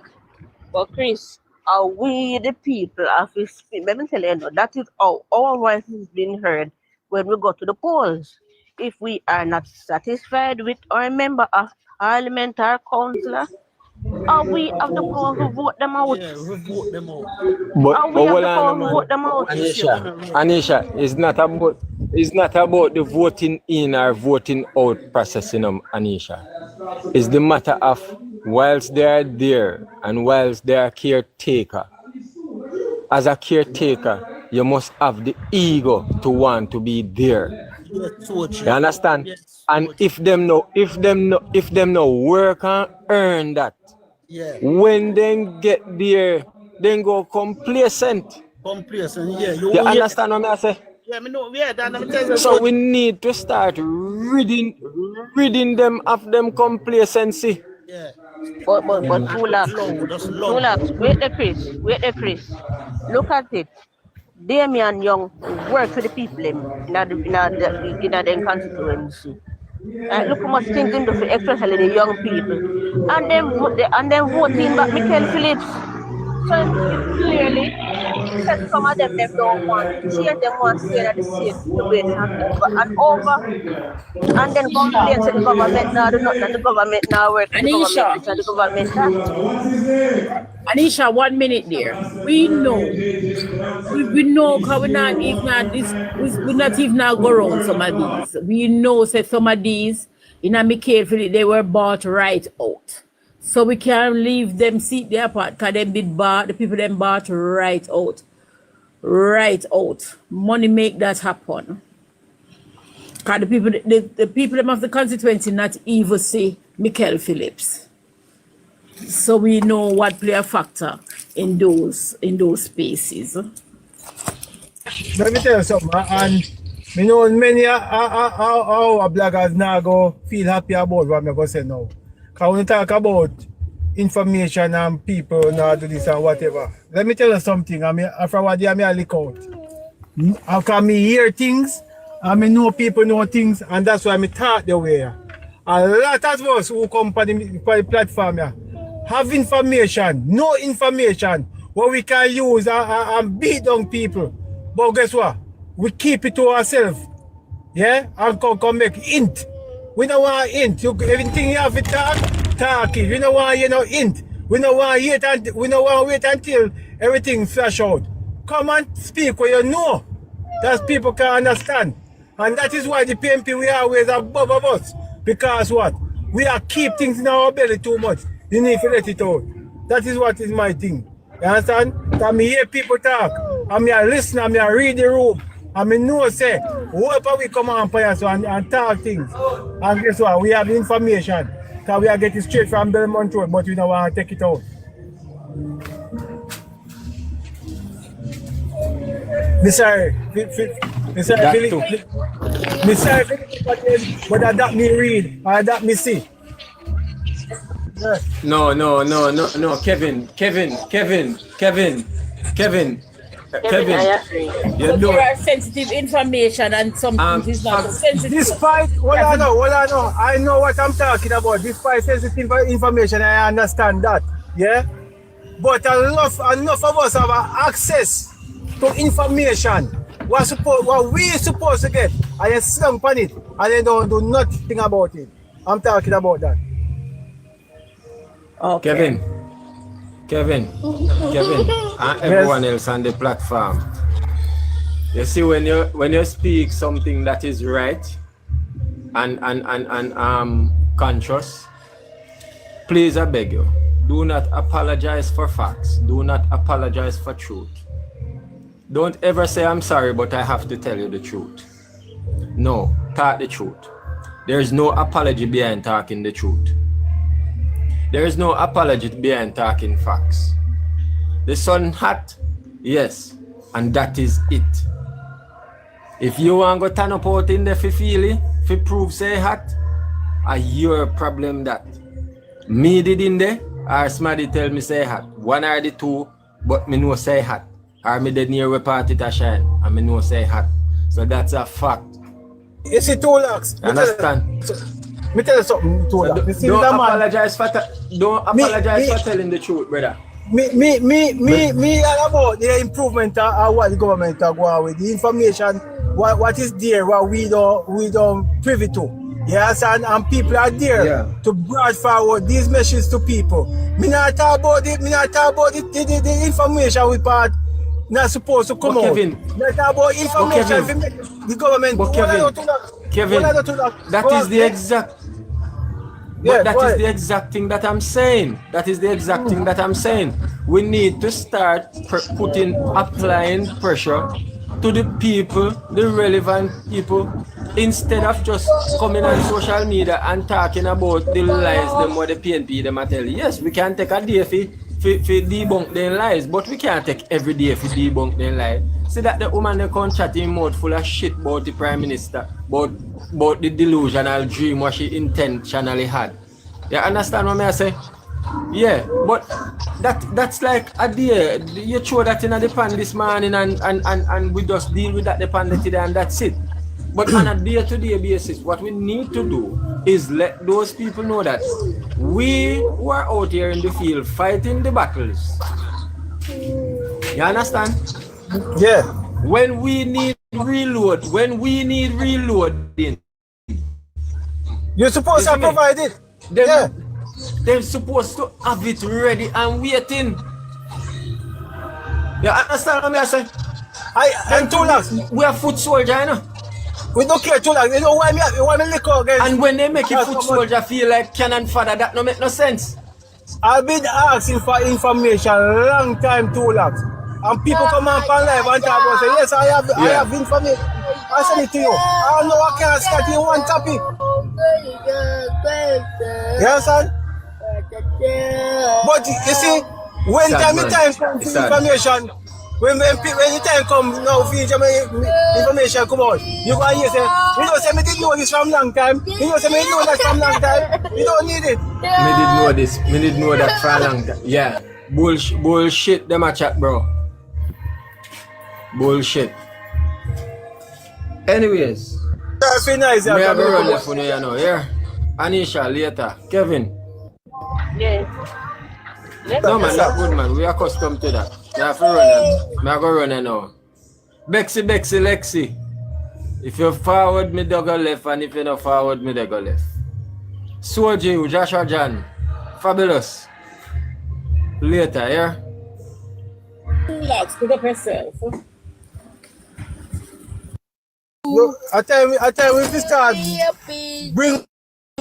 But Chris, are we the people of his let me tell you, that is how our voice is being heard when we go to the polls. If we are not satisfied with our member of parliament or councillor, are we have the power to vote them out?
Yeah, we vote them out.
Are we have
hold
the
on,
power to
man.
vote them out?
Anisha, it's not about the voting in or voting out process, Anisha. It's the matter of whilst they are there and whilst they are caretaker. As a caretaker, you must have the ego to want to be there. You understand?
Yes,
and if them no work and earn that,
yeah.
when they get there, then go complacent.
Complacent, yeah.
You understand what I say?
Yeah, I know. Yeah, that I'm telling you.
So we need to start ridding them of them complacency.
Yeah.
But Tulax, wait the Chris. Look at it. Damian Young work for the people in the constituency. Look how much things him do for especially the young people. And then voting back Michael Phillips. So clearly said some of them don't want to change, them want to stay at the same situation and then complain to the government now do nothing, the government now work for the government, the government that.
Anisha, 1 minute there. We know because we're not even go around some of these. We know that some of these in a Michael Phillips, they were bought right out. So we can't leave them sit there apart because them did bought, the people them bought right out. Right out. Money make that happen. Because the people them of the constituency not even see Michael Phillips. So we know what play a factor in those spaces.
Let me tell you something, and you know many our bloggers now go feel happy about what I'm going to say now. Because when you talk about information and people now do this and whatever, let me tell you something. I mean, after what day I look out. How can me hear things, and me know people know things, and that's why I talk the way. A lot of us who come for the platform here have information, no information, what we can use and beat down people. But guess what? We keep it to ourselves. Yeah? And come make hint. We don't want hint. Everything you have to talk it. We don't want hint. We don't want to wait until everything flash out. Come and speak what you know. That people can understand. And that is why the PNP we are always above of us. Because what? We are keep things in our belly too much. You need to let it out. That is what is my thing. You understand? Because me hear people talk. And me a listen and me a read the room. And me know say, whoever we come on and talk things. And guess what? We have information. Because we are getting straight from Belmont Road, but we don't want to take it out. Mr. But that me read, or that me see.
No, Kevin.
You know, there are sensitive information and something is not sensitive.
Despite what I know, I know what I'm talking about. Despite sensitive information, I understand that. Yeah? But enough of us have access to information. What we supposed to get, and they slump on it, and they don't do nothing about it. I'm talking about that.
Okay. Kevin, and everyone else on the platform. You see, when you speak something that is right and conscious, please I beg you, do not apologize for facts. Do not apologize for truth. Don't ever say I'm sorry, but I have to tell you the truth. No, talk the truth. There is no apology behind talking the truth. There is no apology behind talking facts. The sun hot, yes, and that is it. If you want to turn up out in there for feel it, for prove say hot, your problem that. Me did in there, or somebody tell me say hot. One or the two, but me know say hot. Or me did near where party to shine, and me know say hot. So that's a fact.
You see, Tulax.
Understand?
Me tell you something to that.
Don't apologize for telling the truth, brother.
Me all about the improvement of what the government are going with. The information, what is there, what we don't privy to. Yes, and people are there to broad forward these messages to people. Me not talk about the information we part not supposed to come out.
Kevin,
Not talk about information the government.
Kevin, that is the exact. But that is the exact thing that I'm saying. That is the exact thing that I'm saying. We need to start applying pressure to the people, the relevant people, instead of just coming on social media and talking about the lies them or the PNP them I tell you. Yes, we can take a day for debunk their lies, but we can't take every day for debunk their lies. See that the woman they come chatting mouth full of shit about the Prime Minister, about the delusional dream what she intentionally had. You understand what I say? Yeah, but that's like a day. You throw that in the pan this morning and we just deal with that the pan today and that's it. But on a day-to-day basis, what we need to do is let those people know that we who are out here in the field fighting the battles. You understand?
Yeah.
When we need reloading,
you're supposed to provide it.
They're supposed to have it ready and waiting. You understand what I'm saying?
And too long.
We are foot soldier, you know.
We don't care too long. You know why me lick out against.
And when they make a foot soldier feel like cannon fodder, that no make no sense.
I've been asking for information long time too long. And people come on live and talk about say, yes, I have information. I send it to you. I don't know what can I start in one topic. You understand? But you see, when time comes for information, when the time comes now for information come out, you go and say, you know, say me didn't know this from long time. You know, say me didn't know that from long time. You don't need it.
Me did know this. Me did know that for a long time. Yeah. Bullshit them a chat, bro. Bullshit. Anyways.
That's very nice.
Me have a run left for you know, yeah. Anisha, later. Kevin.
Yes.
No man, that's good man. We are accustomed to that. Me have to run. Me have to run now. Bexy, Lexi. If you forward, me they go left, and if you not forward, me they go left. Soji, Joshua John. Fabulous. Later, yeah?
Relax, pick up yourself.
Look, I tell you, if you start bring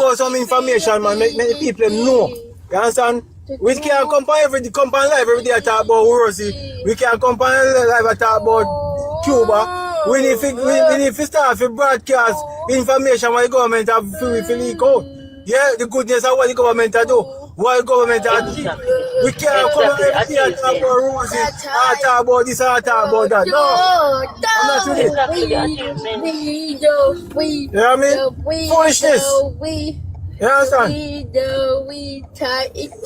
out some information, man, make the people know. You understand? We can't come on live every day and talk about Rosie. We can't come on live and talk about Cuba. We need to start to broadcast information what the government have to leak out. Yeah, the goodness of what the government do. What the government we can't come on every day and talk about Rosie, and talk about this and talk about that. No, I'm not doing it. You know what I mean? Foolishness. You understand?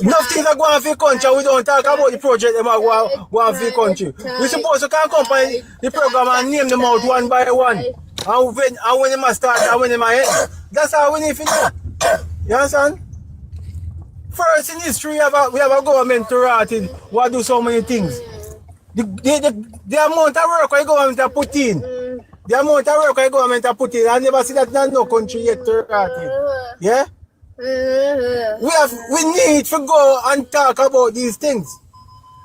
Nothing that go on for the country, we don't talk about the project that go on for the country. We supposed to come by the program and name them out one by one. And when they must start and when they must end. That's how we need to know. You understand? First in history, we have a government to rot in what do so many things. The amount of work the government have put in. The amount of work the government have put in. I never see that in no country yet to rot in. Yeah? We need to go and talk about these things.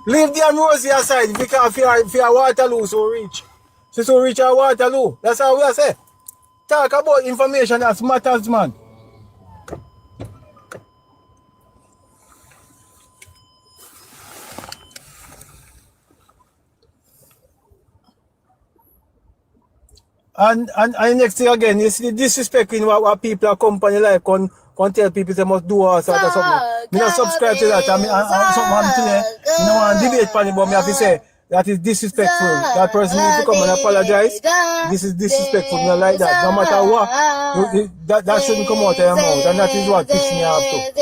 Leave the Rosie aside because if you are Waterloo so reach. So reach our Waterloo. That's how we are say. Talk about information that matters, man. And next thing again, you see the disrespecting what people are company like can tell people they must do all sort of something. Me not subscribe to that. I mean, something today. You know, want debate for it, but me have to say that is disrespectful. That person needs to come and apologize. This is disrespectful. Me not like that. No matter what, that shouldn't come out of your mouth, and that is what pisses me off too.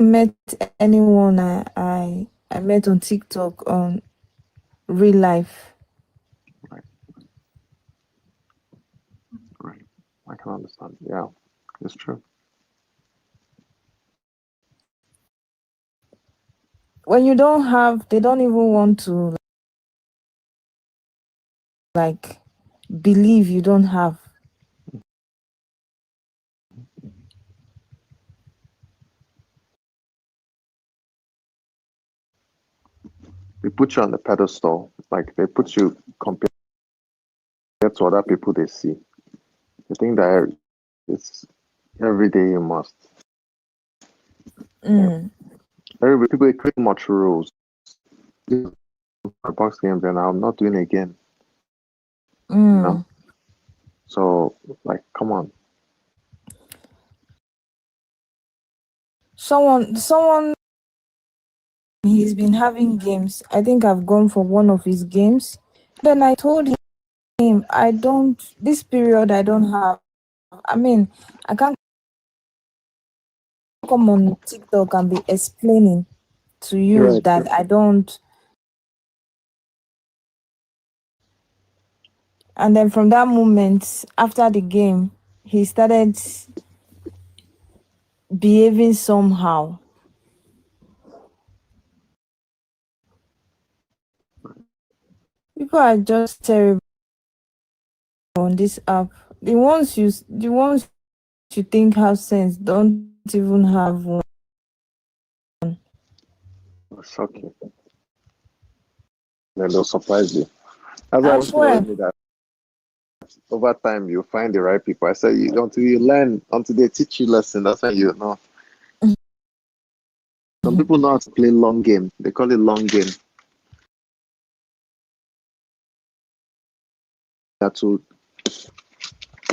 Met anyone I met on TikTok on real life.
Right. I can understand. Yeah, it's true.
When you don't have, they don't even want to like believe you don't have.
They put you on the pedestal, like they put you compared to other people they see. They think that it's every day you must. Every people create much rules. This is a box game, then I'm not doing it again. You know? So like, come on.
Someone he's been having games. I think I've gone for one of his games. Then I told him this period I don't have. I mean, I can't come on TikTok and be explaining to you that I don't. And then from that moment, after the game, he started behaving somehow. People are just terrible on this app. The ones you think have sense don't even have one.
Shocking. Then they'll surprise you. That's why I
I
was
swear.
telling me that over time you find the right people. I said until you learn, until they teach you lesson, that's when you know. Some people know how to play long game. They call it long game. That to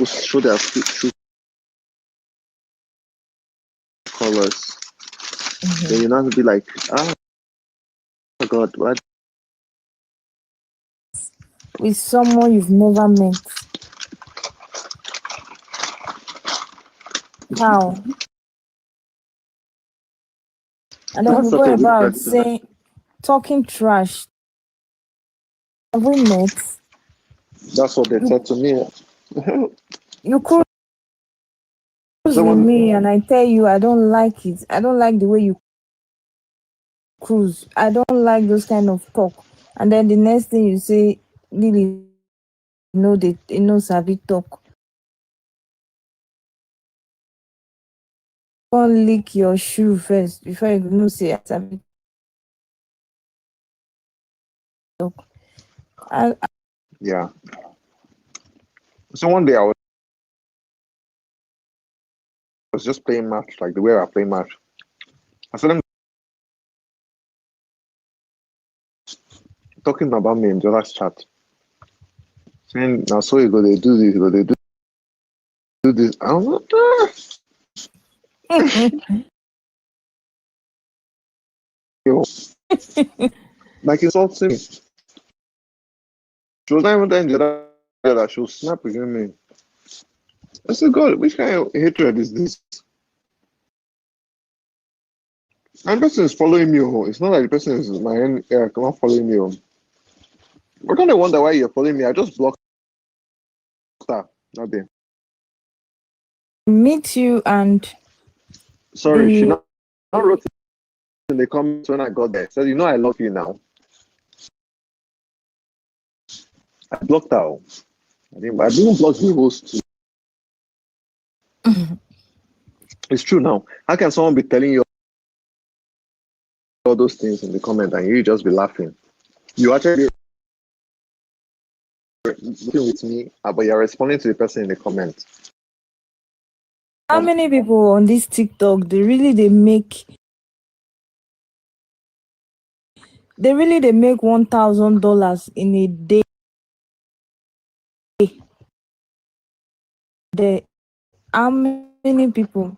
show their true colors. Then you're not gonna be like, oh my God, what?
With someone you've never met. How? And then
That's
you
such
go
a good
about
question.
talking trash. Have we met?
That's what they said to me.
You cruise with me and I tell you I don't like it. I don't like the way you cruise. I don't like those kind of talk. And then the next thing you say, Lily, they know Sabi talk. Go and lick your shoe first before you know say Sabi talk.
Yeah. So one day I was just playing match, like the way I play match. I saw them talking about me in the last chat. Saying, now so you go, they do this, they do this. I don't know. Yo. Like insulting me. She was not even there in the other, she was snapping me. I said, God, which kind of hatred is this? And the person is following me home. It's not like the person is my own come on following me home. I kind of wonder why you're following me. I just blocked her. Not there.
Meet you and
sorry, she not wrote in the comments when I got there. Said, you know I love you now. I blocked her. I didn't block the host. It's true now. How can someone be telling you all those things in the comment and you just be laughing? You actually looking with me, but you're responding to the person in the comment.
How many people on this TikTok they make $1,000 in a day? there, how many people